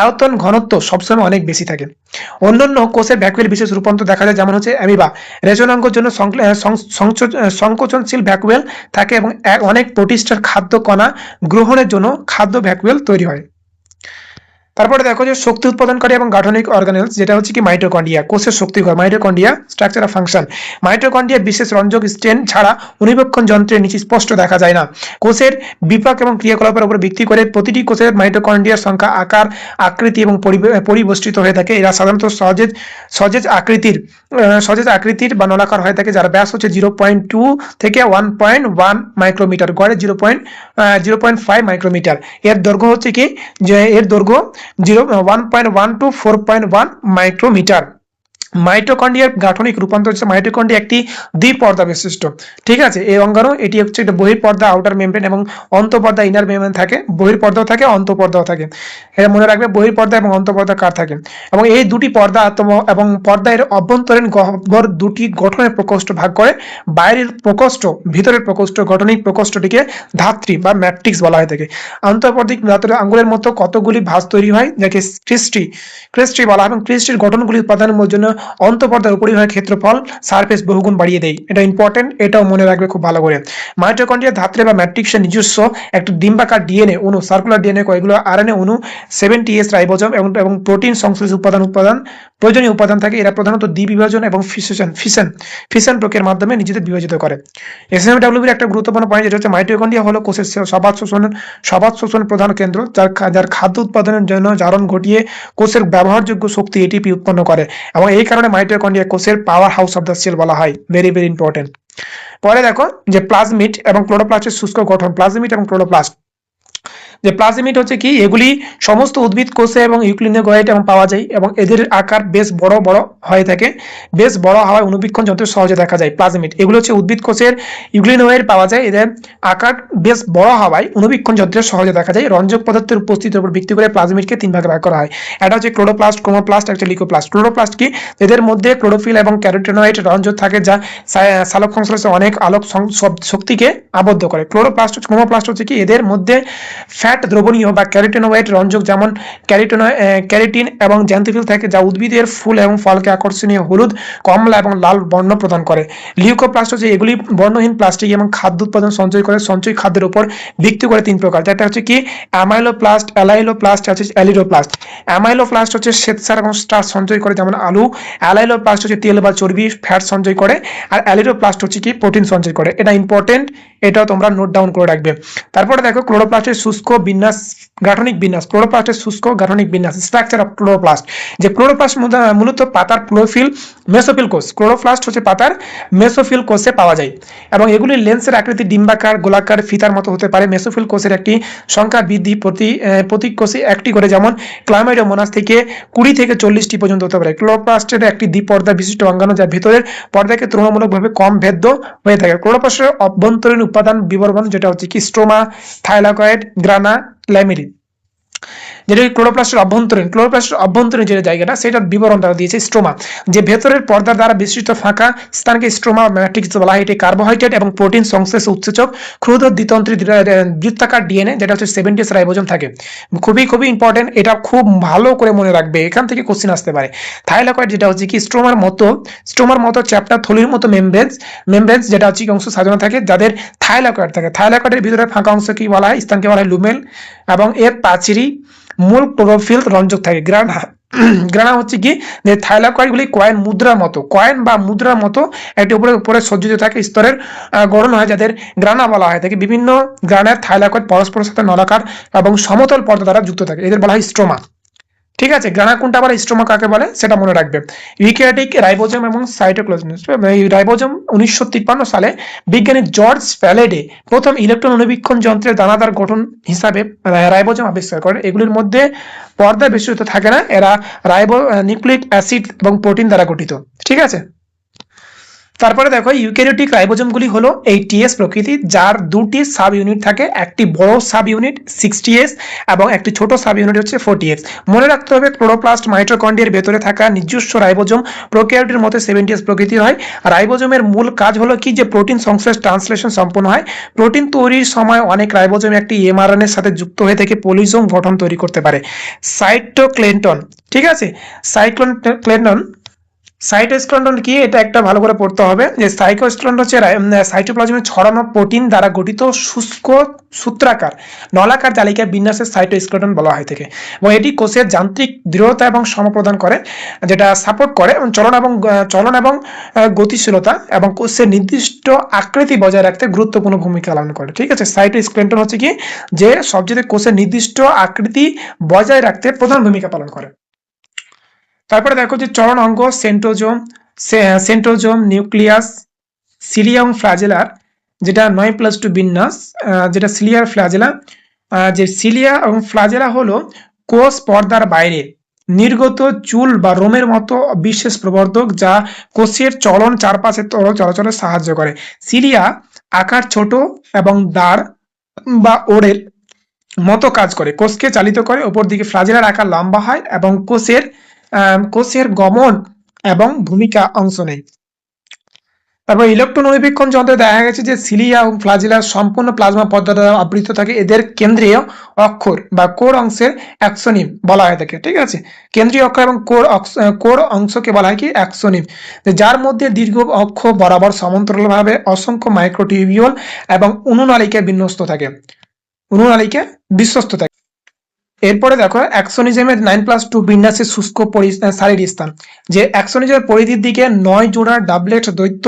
আয়তন ঘনত্ব সবসময় অনেক বেশি থাকে। অন্যান্য কোষের ভ্যাকুয়েল বিশেষ রূপান্তর দেখা যায়, যেমন হচ্ছে অ্যামিবা রেচনাঙ্গের জন্য সংকোচনশীল ভ্যাকুয়েল থাকে এবং অনেক প্রোটিস্টার খাদ্য কণা গ্রহণের জন্য খাদ্য ভ্যাকুয়েল তৈরি হয়। তারপরে দেখো যে শক্তি উৎপাদনকারী এবং গাঠনিক অর্গানেলস, যেটা হচ্ছে কি মাইটোকন্ড্রিয়া, কোষের শক্তিঘর। Mitochondria structure of function. Mitochondria বিশেষ রঞ্জক স্টেন ছাড়া অনুবীক্ষণ যন্ত্রের নিচে স্পষ্ট দেখা যায় না। কোষের বিপাক এবং ক্রিয়াকলাপের উপর ভিত্তি করে প্রতিটি কোষের মাইটোকন্ড্রিয়ার সংখ্যা, আকার, আকৃতি এবং পরিবেষ্টিত হয়ে থাকে। এরা সাধারণত সজেজ আকৃতির বা নলাকার হয়ে থাকে, যার ব্যাস হচ্ছে 0.2 থেকে 1.1 মাইক্রোমিটার, গড়ে 0.5 মাইক্রোমিটার। এর দৈর্ঘ্য হচ্ছে কি, যে এর দৈর্ঘ্য 1.1 to 4.1 মাইক্রোমিটার। মাইটোকন্ড্রিয়ার গাঠনিক রূপান্তর হচ্ছে মাইটোকন্ড্রিয়া একটি দ্বিপর্দা বিশিষ্ট, ঠিক আছে। এই অঙ্গাণু এটি হচ্ছে একটা বহির্পর্দা আউটার মেমব্রেন এবং অন্তঃপর্দা ইনার মেমব্রেন থাকে। বহির্পর্দাও থাকে, অন্তঃপর্দাও থাকে। এটা মনে রাখবে, বহির্পর্দা এবং অন্তঃপর্দা কার থাকে। এবং এই দুটি পর্দা এবং পর্দা এর অভ্যন্তরীণ গহ্বর দুটি গঠনের প্রকোষ্ঠ ভাগ করে। বাইরের প্রকোষ্ঠ, ভিতরের প্রকোষ্ঠ, গঠনিক প্রকোষ্ঠটিকে ধাত্রী বা ম্যাট্রিক্স বলা হয়ে থাকে। আন্তঃপর্দিক ধাতুর আঙ্গুলের মতো কতগুলি ভাঁজ তৈরি হয়, যাকে ক্রিস্টি বলা হয়, এবং ক্রিস্টির গঠনগুলি উৎপাদনের জন্য অন্তঃপর্দার উপরিভাগের ক্ষেত্রফল সারফেস বহুগুণ বাড়িয়ে দেয়। এটা ইম্পর্টেন্ট, এটাও মনে রাখবে খুব ভালো করে। মাইটোকন্ড্রিয়া ধাত্রে বা ম্যাট্রিক্সের নিজস্ব একটি ডিম্বাকার ডিএনএ অণু, সার্কুলার ডিএনএ, কয়েকগুলো আরএনএ অণু, 7ts রাইবোজোম এবং প্রোটিন সংশ্লেষ প্রয়োজনীয় উপাদান থাকে। এরা প্রধানত দ্বিবিভাজন এবং ফিশন প্রক্রিয়ার মাধ্যমে নিজেদের বিভাজিত করে। এসএমডব্লিউবির একটা গুরুত্বপূর্ণ পয়েন্ট, যেটা হচ্ছে মাইটোকন্ড্রিয়া হলো কোষের সবাত শোষণ প্রধান কেন্দ্র, যার খাদ্য উৎপাদনের জন্য জারণ ঘটিয়ে কোষের ব্যবহারযোগ্য শক্তি এটিপি উৎপন্ন করে, এবং এই কারণে মাইটোকন্ড্রিয়া কোষের power house of the cell বলা হয়। Very very important. পরে দেখো যে প্লাজমিড এবং ক্লোরোপ্লাস্টের শুষ্ক গঠন। প্লাজমিড এবং ক্লোরোপ্লাস্ট, যে প্লাজমিড হচ্ছে কি, এগুলি সমস্ত উদ্ভিদ কোষে এবং ইউক্লিনোগয়েড এবং পাওয়া যায়, এবং এদের আকার বেশ বড় বড় হয়ে থাকে। বেশ বড় হওয়ায় অনুবীক্ষণ যন্ত্রে সহজে দেখা যায়। প্লাজমিড এগুলো হচ্ছে উদ্ভিদ কোষের ইউক্লিনোগয়েড পাওয়া যায়, এদের আকার বেশ বড় হওয়ায় অনুবীক্ষণ যন্ত্রে সহজে দেখা যায়। রঞ্জক পদার্থের উপস্থিতির উপর ভিত্তি করে প্লাজমিডকে 3 ভাগে ভাগ করা হয়। এটা হচ্ছে ক্লোরোপ্লাস্ট, ক্রোমোপ্লাস্ট, একটা লিউকোপ্লাস্ট। ক্লোরোপ্লাস্ট কি, এদের মধ্যে ক্লোরোফিল এবং ক্যারোটিনয়েড রঞ্জক থাকে, যা সালোক সংশ্লেষে অনেক আলোক শক্তিকে আবদ্ধ করে। ক্রোমোপ্লাস্ট হচ্ছে কি, এদের মধ্যে ফ্যাট দ্রবণীয় বা ক্যারোটিনয়েড রঞ্জক যেমন ক্যারোটিন এবং জ্যান্থোফিল থাকে, যা উদ্ভিদের ফুল এবং ফলকে আকর্ষণীয় হলুদ, কমলা এবং লাল বর্ণ প্রদান করে। লিউকোপ্লাস্ট হচ্ছে এগুলি বর্ণহীন প্লাস্টিক এবং খাদ্য উৎপাদন সঞ্চয় করে। সঞ্চয় খাদ্যের উপর ভিত্তি করে 3 প্রকার, যেটা হচ্ছে কি অ্যামাইলোপ্লাস্ট, অ্যালাইলোপ্লাস্ট, অ্যালিডোপ্লাস্ট। অ্যামাইলোপ্লাস্ট হচ্ছে শ্বেতসার এবং স্টার্চ সঞ্চয় করে, যেমন আলু। অ্যালাইলোপ্লাস্ট হচ্ছে তেল বা চর্বি, ফ্যাট সঞ্চয় করে। আর অ্যালিডোপ্লাস্ট হচ্ছে কি প্রোটিন সঞ্চয় করে। এটা ইম্পর্টেন্ট, এটাও তোমরা নোট ডাউন করে রাখবে। তারপরে দেখো ক্লোরোপ্লাস্টের শুষ্ক বিন্যাস, গাঠনিক বিন্যাস। ক্লোরোপ্লাস্টের শুষ্ক গাঠনিক বিন্যাস, স্ট্রাকচার অফ ক্লোরোপ্লাস্ট। যে ক্লোরোপ্লাস্ট মূলত পাতার মেসোফিল কোষ। ক্লোরোপ্লাস্ট হচ্ছে পাতার মেসোফিল কোষে পাওয়া যায়, এবং এগুলি লেন্সের আকৃতি ডিম্বাকার, গোলাকার, ফিতার মতো হতে পারে। মেসোফিল কোষের একটি সংখ্যা বৃদ্ধি প্রতি কোষে একটি করে, যেমন ক্লাইমাইডোমোনাস থেকে 20 থেকে 40টি পর্যন্ত হতে পারে। ক্লোরোপ্লাস্টের একটি দ্বিপর্দা বিশিষ্ট অঙ্গাণু, যা ভেতরের পর্দাকে তুলনামূলকভাবে কম ভেদ্য হয়ে থাকে। ক্লোরোপ্লাস্টের অভ্যন্তরীণ উপাদান বিবর্গন, যেটা হচ্ছে কি স্ট্রোমা, থাইলাকয়েড, গ্রানা, ল্যামিরি। যেটা ক্লোরোপ্লাস্টের অভ্যন্তরীণ যে জায়গাটা সেটার বিবরণ তারা দিয়েছে স্ট্রোমা, যে ভেতরের পর্দা দ্বারা বিস্তৃত ফাঁকা স্থানকে স্ট্রোমা ম্যাট্রিক্স বলা হয়। এটি কার্বোহাইড্রেট এবং প্রোটিন সংশ্লেষ উৎসেচক, ক্ষুদ্র দ্বিতন্ত্রী বৃত্তাকার ডিএনএ যেটা হচ্ছে 70s রাইবোজোম থাকে। খুবই খুবই ইম্পর্টেন্ট, এটা খুব ভালো করে মনে রাখবে, এখান থেকে কোশ্চেন আসতে পারে। থাইলাকয়েড যেটা হচ্ছে কি স্ট্রোমার মতো চ্যাপ্টার থলির মতো মেমব্রেনস যেটা হচ্ছে কি অংশ সাজানো থাকে, যাদের থাইলাকয়েড থাকে। থাইলাকয়েডের ভিতরে ফাঁকা অংশ কি বলা হয়, স্থানকে বলা হয় লুমেল, এবং এর প্রাচীরী মূল ক্লোরোফিল রঞ্জক থাকে। গ্রানা হচ্ছে কি যে থাইলাকয়েডগুলি কয়েন বা মুদ্রার মতো একটি উপরে সজ্জিত থাকে স্তরের গঠন হয়, যাদের গ্রানা বলা হয় থাকে। বিভিন্ন গ্রানের থাইলাকয়েড পরস্পরের সাথে নলাকার এবং সমতল পর্দা দ্বারা যুক্ত থাকে, এদের বলা হয় স্ট্রোমা। ঠিক আছে, গ্রানা কোনটা আবার স্ট্রোমা কাকে বলে সেটা মনে রাখবে। ইউক্যারিওটিক রাইবোজোম এবং সাইটোপ্লাজম। এই রাইবোজোম 1953 সালে বিজ্ঞানী জর্জ ফ্যারাডে প্রথম ইলেকট্রন অনুবীক্ষণ যন্ত্রের দানাদার গঠন হিসাবে রাইবোজোম আবিষ্কার করেন। এগুলির মধ্যে পর্দা বিস্তৃত থাকে না, এরা নিউক্লিক অ্যাসিড এবং প্রোটিন দ্বারা গঠিত। ঠিক আছে, তারপরে দেখো ইউক্যারিওটিক রাইবোজোমগুলি হলো 80s প্রকৃতি, যার দুটি সাব ইউনিট থাকে, একটি বড় সাব ইউনিট 60s এবং একটি ছোট সাব ইউনিট হচ্ছে 40s। মনে রাখতে হবে ক্লোরোপ্লাস্ট মাইটোকন্ড্রিয়ার ভেতরে থাকা নিজস্ব রাইবোজোম প্রোক্যারিওটের মতো 70s প্রকৃতির হয়। রাইবোজোমের মূল কাজ হলো কি যে প্রোটিন সংশ্লেষ ট্রান্সলেশন সম্পন্ন হয়। প্রোটিন তৈরির সময় অনেক রাইবোজোম একটি এমআরএনএ এর সাথে যুক্ত হয়ে থেকে পলিজোম গঠন তৈরি করতে পারে। সাইটোস্কেলেটন, ঠিক আছে, সাইটোস্কেলেটন কি, এটা একটা ভালো করে পড়তে হবে যে সাইটোস্কেলেটন হচ্ছে সাইটোপ্লাজমে ছড়ানো প্রোটিন দ্বারা গঠিত শুষ্ক সূত্রাকার নলাকার জালিকা বিন্যাসের সাইটোস্কেলেটন বলা হয় থাকে, এবং এটি কোষের যান্ত্রিক দৃঢ়তা এবং সমপ্রদান করে, যেটা সাপোর্ট করে চলন এবং গতিশীলতা এবং কোষের নির্দিষ্ট আকৃতি বজায় রাখতে গুরুত্বপূর্ণ ভূমিকা পালন করে। ঠিক আছে, সাইটোস্কেলেটন হচ্ছে কি যে সবচেয়ে কোষের নির্দিষ্ট আকৃতি বজায় রাখতে প্রধান ভূমিকা পালন করে। তারপরে দেখো যে চলন অঙ্গ সেন্ট্রোজোম, নিউক্লিয়াস, সিলিয়া এবং ফ্ল্যাজেলার, যেটা 9+2 বিন্যাস, যেটা সিলিয়ার ফ্ল্যাজেলা। যে সিলিয়া এবং ফ্ল্যাজেলা হলো কোষ পর্দার বাইরে নির্গত চুল বা রোমের মতো বিশেষ প্রবর্ধক, যা কোষের চলন চারপাশে চলাচলে সাহায্য করে। সিলিয়া আকার ছোট এবং দাঁড় বা ওরের মতো কাজ করে, কোষকে চালিত করে। ওপর দিকে ফ্ল্যাজেলার আকার লম্বা হয় এবং কোষের গমন এবং ভূমিকা অংশ নেয়। তারপর ইলেকট্রন অনুবীক্ষণ যন্ত্রে দেখা গেছে যে সিলিয়া এবং ফ্ল্যাজেলা সম্পূর্ণ প্লাজমা পর্দা দ্বারা আবৃত থাকে। এদের কেন্দ্রীয় অক্ষর বা কোর অংশের অ্যাক্সোনিম বলা হয় থাকে। ঠিক আছে, কেন্দ্রীয় অক্ষর এবং কোর অংশকে বলা হয় কি অ্যাক্সোনিম, যার মধ্যে দীর্ঘ অক্ষ বরাবর সমান্তরালভাবে অসংখ্য মাইক্রোটিউবিউল এবং অনুনালিকায় বিশ্বস্ত থাকে। এরপরে দেখো অ্যাক্সোনিজমের 9+2 বিন্যাসের শুষ্ক সারির স্থান, যে অ্যাক্সোনিজমের পরিধির দিকে 9 জোড়া ডাবলেট দৈত্য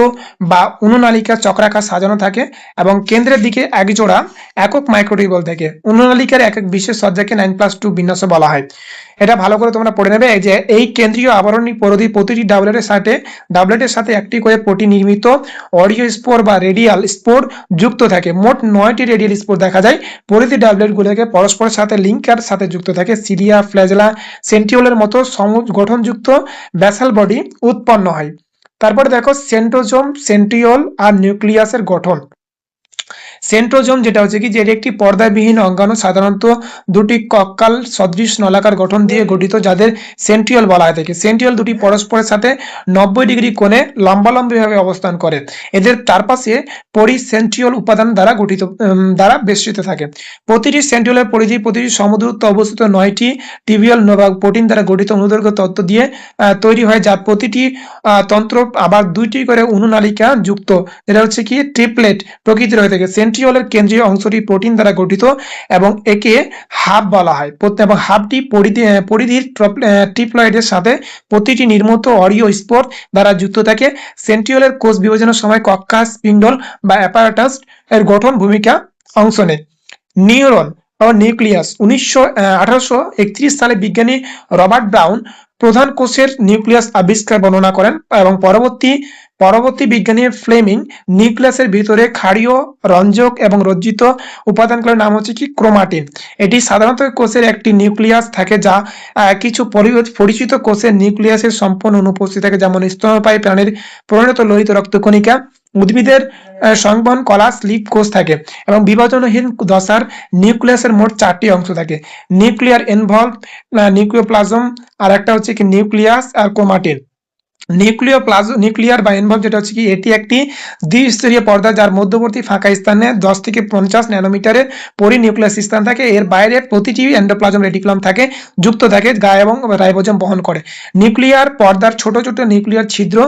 বা অনুনালিকা চক্রাকার সাজানো থাকে এবং কেন্দ্রের দিকে 1 জোড়া একক মাইক্রোটিউবিউল থাকে। অনুনালিকার এক বিশেষ সজ্জাকে 9+2 বিন্যাস বলা হয়। এটা ভালো করে তোমরা পড়ে নেবে যে এই কেন্দ্রীয় আবরণী পরিধি প্রতিটি ডাবলেটের সাথে একটি করে প্রোটিন নির্মিত অডিও স্পোর বা রেডিয়াল স্পোর যুক্ত থাকে। মোট 9টি রেডিয়াল স্পোর দেখা যায়। পরিধি ডাবলেটগুলোকে পরস্পরের সাথে লিঙ্কার সাথে যুক্ত থাকে। সিলিয়া, ফ্ল্যাজেলা, সেন্টিওলের মতো গঠনযুক্ত ব্যাসাল বডি উৎপন্ন হয়। তারপরে দেখো সেন্ট্রোজোম, সেন্ট্রিওল আর নিউক্লিয়াসের গঠন। সেন্ট্রোজোম যেটা হচ্ছে কি যে একটি পর্দাবিহীন অঙ্গাণু, সাধারণত দুটি কক্কাল সদৃশ নলাকার গঠন দিয়ে গঠিত, যাদের সেন্ট্রিওল বলা হয় থাকে। সেন্ট্রিওল দুটি পরস্পরের সাথে 90 ডিগ্রি কোণে লম্বালম্বিভাবে অবস্থান করে। এদের চারপাশে পরিসেন্ট্রিওল উপাদান দ্বারা বেষ্টিত থাকে। প্রতিটি সেন্ট্রিওলের পরিধি প্রতিটি সমদূরত্বে অবস্থিত 9টি টিবিয়াল প্রোটিন দ্বারা গঠিত অনুদৈর্ঘ্য তন্তু দিয়ে তৈরি হয়, যার প্রতিটি তন্ত্র আবার 2টি করে অনুনালিকা যুক্ত, যেটা হচ্ছে কি ট্রিপলেট প্রকৃতির হয়ে থাকে। সেন্ট্রিওলের কেন্দ্রীয় অংশটি প্রোটিন দ্বারা গঠিত এবং একে হাব বলা হয়, এবং হাবটি পরিধির ট্রিপ্লয়েডের সাথে প্রতিটি নির্মিত অডিও স্পোর দ্বারা যুক্ত থাকে। সেন্ট্রিওলের কোষ বিভাজনের সময় কক্কাস, স্পিন্ডল বা অ্যাপারাটাস এর গঠন ভূমিকা অংশ নেয়। নিউরন ও নিউক্লিয়াস। 1831 সালে বিজ্ঞানী রবার্ট ব্রাউন প্রধান কোষের নিউক্লিয়াস আবিষ্কার বর্ণনা করেন এবং পরবর্তী বিজ্ঞানী ফ্লেমিং নিউক্লিয়াসের ভিতরে ক্ষারীয়, রঞ্জক এবং রঞ্জিত উপাদানগুলোর নাম হচ্ছে কি ক্রোমাটিন। এটি সাধারণত কোষের একটি নিউক্লিয়াস থাকে, যা কিছু পরিচিত কোষের নিউক্লিয়াসের সম্পূর্ণ অনুপস্থিত থাকে, যেমন স্তন্যপায়ী প্রাণীর পরিণত লোহিত রক্তকণিকা, উদ্ভিদের সংবহন কলা স্লিপ কোষ থাকে এবং বিভাজনহীন দশার নিউক্লিয়াসের মোট 4টি অংশ থাকে। নিউক্লিয়ার এনভলভ, নিউক্লিওপ্লাজম, আর একটা হচ্ছে কি নিউক্লিয়াস আর ক্রোমাটিন। নিউক্লিয়ার বা এনভলভ যেটা হচ্ছে কি এটি একটি দ্বিস্তরীয় পর্দা যার মধ্যবর্তী ফাঁকা স্থানে 10 থেকে 50 ন্যানোমিটারের পরিনিউক্লিয়াস স্থান থাকে। এর বাইরে প্রতিটি এন্ডোপ্লাজম রেটিকুলাম থাকে যুক্ত থাকে গায়ে এবং রাইবোজোম বহন করে। নিউক্লিয়ার পর্দার ছোট ছোট নিউক্লিয়ার ছিদ্র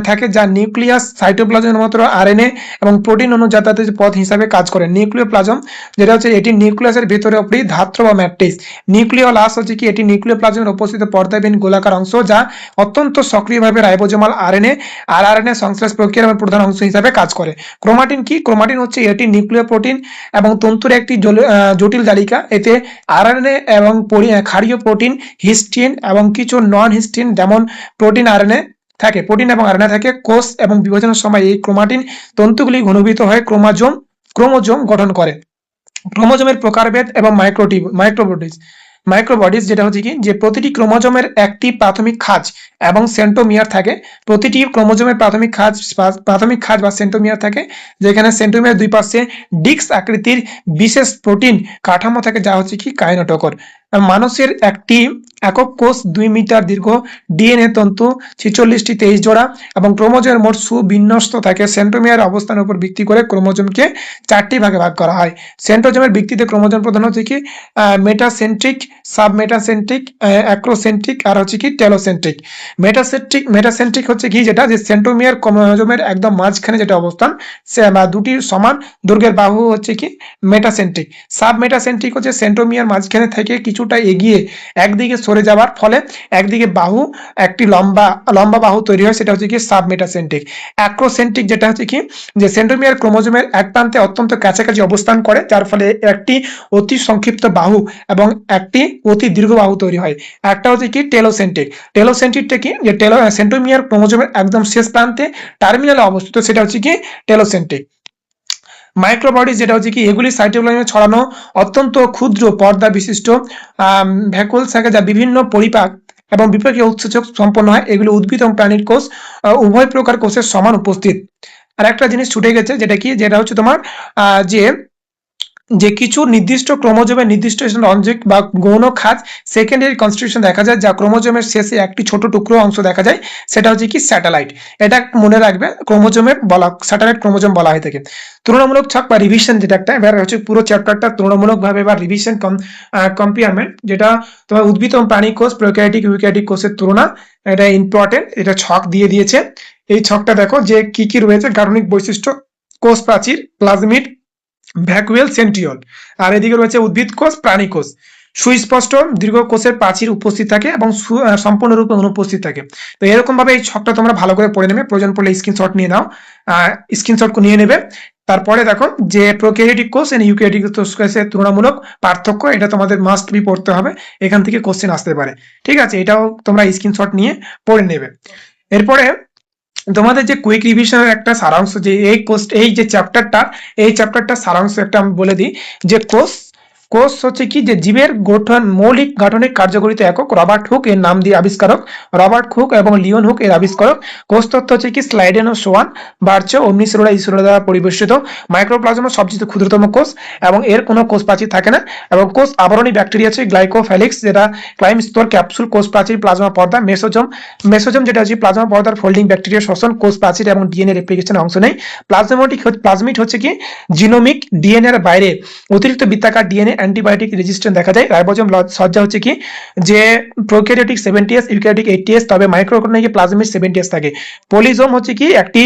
থাকে যা নিউক্লিয়াস সাইটোপ্লাজমের মতো আরএনএ এবং প্রোটিন অণু যাতায়াতের পথ হিসাবে কাজ করে। নিউক্লিওপ্লাজম যেটা হচ্ছে এটি নিউক্লিয়াসের ভেতরে অপরি ধাত্র বা ম্যাট্রিক্স। নিউক্লিওলাস হচ্ছে কি এটি নিউক্লিওপ্লাজমের উপস্থিত পর্দাবিহীন গোলাকার অংশ যা অত্যন্ত সক্রিয়ভাবে রাইবোজোমাল আরএনএ আর আরএনএ সংশ্লেষ প্রক্রিয়ার প্রধান অংশ হিসাবে কাজ করে। ক্রোমাটিন কি? ক্রোমাটিন হচ্ছে এটি নিউক্লিয় প্রোটিন এবং তন্তুর একটি জটিল জালিকা। এতে আরএনএ এবং ক্ষারীয় প্রোটিন, হিস্টিন এবং কিছু নন হিস্টিন যেমন প্রোটিন আরএনএ থাকে, প্রোটিন এবং আরএনএ থাকে। কোষ এবং বিভাজনের সময় এই ক্রোমাটিন তন্তুগুলি ঘনীভূত হয়ে ক্রোমোজোম গঠন করে। ক্রোমোজোমের প্রকারভেদ এবং মাইক্রোবডিজ যেটা হচ্ছে কি যে প্রতিটি ক্রোমোজোমের একটি প্রাথমিক খাঁজ এবং সেন্টোমিয়ার থাকে। প্রতিটি ক্রোমোজোমের প্রাথমিক খাঁজ বা সেন্টোমিয়ার থাকে, যেখানে সেন্টোমিয়ার দুই পাশে ডিস্ক আকৃতির বিশেষ প্রোটিন কাঠামো থাকে যা হচ্ছে কি কাইনেটোকোর। মানুষের একটি একক কোষ 2 মিটার দীর্ঘ, ডিএনএ তন্তু 46টি 23 জোড়া এবং ক্রোমোজোমের মোট সুবিন্যস্ত থাকে। সেন্টোমিয়ার অবস্থানের উপর ভিত্তি করে ক্রোমোজোমকে 4টি ভাগে ভাগ করা হয়। সেন্ট্রোজোমের ভিত্তিতে ক্রোমোজোম প্রধান হচ্ছে কি মেটাসেন্ট্রিক, সাবমেটাসেন্ট্রিক, অ্যাক্রোসেন্ট্রিক আর হচ্ছে কি টেলোসেন্ট্রিক। মেটাসেন্ট্রিক হচ্ছে কি যেটা যে সেন্ট্রোমিয়ার ক্রোমোজোমের একদম মাঝখানে যেটা অবস্থান বা দুটি সমান দৈর্ঘ্যের বাহু হচ্ছে কি মেটাসেন্ট্রিক। সাবমেটাসেন্ট্রিক হচ্ছে সেন্ট্রোমিয়ার মাঝখানে থেকে কিছুটা এগিয়ে একদিকে সরে যাওয়ার ফলে একদিকে বাহু একটি লম্বা বাহু তৈরি হয়, সেটা হচ্ছে কি সাবমেটাসেন্ট্রিক। অ্যাক্রোসেন্ট্রিক যেটা হচ্ছে কি যে সেন্ট্রোমিয়ার ক্রোমোজোমের এক প্রান্তে অত্যন্ত কাছাকাছি অবস্থান করে যার ফলে একটি অতি সংক্ষিপ্ত বাহু এবং একটি অতি দীর্ঘ বাহু তৈরি হয়। একটা হচ্ছে কি টেলোসেন্ট্রিকটা কি যে সেন্ট্রোমিয়ার ক্রোমোজোমের একদম শেষ প্রান্তে টার্মিনালে অবস্থিত, সেটা হচ্ছে কি টেলোসেন্ট্রিক। মাইক্রোবডিজ যেটা হচ্ছে কি এগুলি সাইটোপ্লাজমে ছড়ানো অত্যন্ত ক্ষুদ্র পর্দা বিশিষ্ট ভ্যাকুলস থাকে যা বিভিন্ন পরিপাক এবং বিপাকীয় উৎসেচক সম্পন্ন হয়। এগুলো উদ্ভিদ এবং প্রাণীর কোষ উভয় প্রকার কোষের সমান উপস্থিত। আর একটা জিনিস ছুটে গেছে যেটা হচ্ছে তোমার যে কিছু নির্দিষ্ট ক্রোমোজোমের নির্দিষ্ট অঞ্চল বা গৌণ খাঁজ সেকেন্ডারি কনস্টিটিউশন দেখা যায় যা ক্রোমোজোমের শেষে একটি ছোট টুকরো অংশ দেখা যায়, সেটা হচ্ছে কি স্যাটেলাইট। এটা মনে রাখবে, স্যাটেলাইট ক্রোমোজোম বলা হয়ে থাকে। তুলনামূলক ছক বা রিভিশন যেটা একটা এবার হচ্ছে পুরো চ্যাপ্টারটা তুলনামূলকভাবে বা রিভিশন কম্পেয়ারমেন্ট যেটা তোমার উদ্ভিদ এবং প্রাণী কোষ প্রোক্যারিওটিক ইউক্যারিওটিক কোষের তুলনা, এটা ইম্পর্টেন্ট, এটা ছক দিয়ে দিয়েছে। এই ছকটা দেখো যে কি কি রয়েছে গাঠনিক বৈশিষ্ট্য, কোষ প্রাচীর, প্লাজমিড, ভ্যাকুয়েল, সেন্ট্রিওল। আর এদিকে রয়েছে উদ্ভিদ কোষ, প্রাণী কোষ। সুস্পষ্ট দীর্ঘ কোষের প্রাচীর উপস্থিত থাকে এবং সম্পূর্ণরূপে অনুপস্থিত থাকে। তো এরকম ভাবে এই ছকটা তোমরা ভালো করে পড়ে নেবে, প্রয়োজন পড়লে স্ক্রিনশট নিয়ে নাও, স্ক্রিনশট নিয়ে নেবে। তারপরে দেখো যে প্রোক্যারিওটিক কোষ এবং ইউক্যারিওটিক কোষের তুলনামূলক পার্থক্য, এটা তোমাদের মাস্ট বি পড়তে হবে, এখান থেকে কোশ্চেন আসতে পারে। ঠিক আছে, এটাও তোমরা স্ক্রিনশট নিয়ে পড়ে নেবে। এরপরে তোমাদের যে কুইক রিভিশনের একটা সারাংশ, যে এই যে চ্যাপ্টারটা সারাংশ একটা আমি বলে দিই যে কোষ হচ্ছে কি যে জীবের মৌলিক গাঠনিক কার্যকরিতা একক। রবার্ট হুক এর নাম দিয়ে আবিষ্কারক, রবার্ট হুক এবং লিওন হুক এর আবিষ্কারক। কোষ তত্ত্ব হচ্ছে কি স্লাইডেন ও সোয়ান বার্চো ওমনিসেলুলার ইসোলার দ্বারা পরিবেষ্টিত। মাইক্রোপ্লাজমের সবচেয়ে ক্ষুদ্রতম কোষ এবং এর কোনো কোষ প্রাচীর থাকে না। এবং কোষ আবরণী ব্যাকটেরিয়া আছে গ্লাইকোফ্যালিক্স যেটা ক্লাইম স্তর, ক্যাপসুল, কোষ প্রাচীর, প্লাজমা পর্দা, মেসোজোম যেটা হচ্ছে প্লাজমা পর্দার ফোল্ডিং ব্যাকটেরিয়া শ্বসন, কোষ প্রাচীর এবং ডিএনএ রেপ্লিকেশনে অংশ নেয়। প্লাজমিড হচ্ছে কি জিনোমিক ডিএনএ এর বাইরে অতিরিক্ত বৃত্তাকার ডিএনএ অ্যান্টিবায়োটিক রেজিস্ট্যান্ট দেখা যায়। রাইবোজোম সজ্জা হচ্ছে কি যে প্রোক্যারিওটিক 70s, ইউক্যারিওটিক 80s, তবে মাইক্রোঅর্গানিজমে প্লাজমিড 70s থাকে। পলিজোম হচ্ছে কি একটি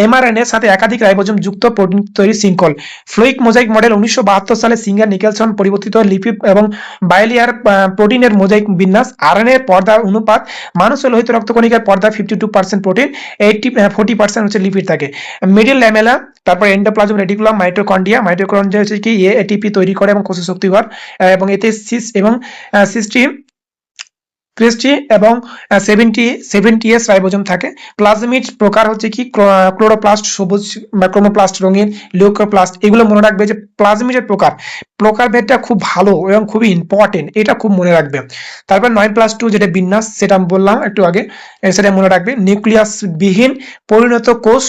এমআরএনএ এর সাথে একাধিক রাইবোজোম যুক্ত প্রোটিন তৈরি শৃঙ্খল। ফ্লুইক মোজাইক মডেল 1972 সালে সিঙ্গার নিকেলসন পরিবর্তিত লিপিড এবং বাইলিয়ার প্রোটিনের মোজাইক বিন্যাস। আরএনএ পর্দার অনুপাত, মানুষের লোহিত রক্তকণিকার পর্দা 52% প্রোটিন, 40% হচ্ছে লিপিড থাকে। মিডল ল্যামেলা, তারপর এন্ডোপ্লাজম রেটিকুলাম, মাইটোকন্ড্রিয়া হচ্ছে কি এটিপি তৈরি করে এবং কোষের শক্তিঘর, এবং এতে সিস এবং ক্রিস্টি এবং 70s রাইবোজোম থাকে। প্লাজমিড প্রকার হচ্ছে কি ক্লোরোপ্লাস্ট সবুজ, ক্রোমোপ্লাস্ট রঙিন, লিউকোপ্লাস্ট। এগুলো মনে রাখবে যে প্লাজমিডের প্রকারভেদটা খুব ভালো এবং খুবই ইম্পর্টেন্ট, এটা খুব মনে রাখবে। তারপর 9+2 যেটা বিন্যাস, সেটা বললাম একটু আগে, সেটা মনে রাখবে। নিউক্লিয়াস বিহীন পরিণত কোষ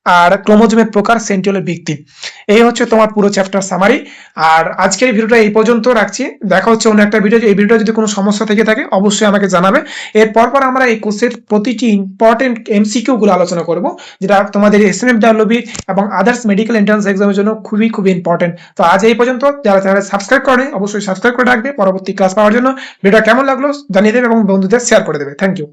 আর ক্রোমোজোমের প্রকার, সেন্ট্রিওলের ভিত্তি। এই হচ্ছে তোমার পুরো চ্যাপ্টার সামারি। আর আজকের ভিডিওটা এই পর্যন্ত রাখছি। দেখা হচ্ছে অন্য একটা ভিডিও। এই ভিডিওটা যদি কোনো সমস্যা থেকে থাকে অবশ্যই আমাকে জানাবে। এরপর আমরা এই কোর্সের প্রতিটি ইম্পর্টেন্ট এমসিকিউ গুলো আলোচনা করব, যেটা তোমাদের এসএনএফডব্লিউবি এবং আদার্স মেডিকেল এন্ট্রান্স এক্সামের জন্য খুবই খুবই ইম্পর্টেন্ট। তো আজ এই পর্যন্ত। যারা চ্যানেল সাবস্ক্রাইব করেনি অবশ্যই সাবস্ক্রাইব করে রাখবে পরবর্তী ক্লাস পাওয়ার জন্য। ভিডিওটা কেমন লাগলো জানিয়ে দেবে এবং বন্ধুদের শেয়ার করে দেবে। Thank you.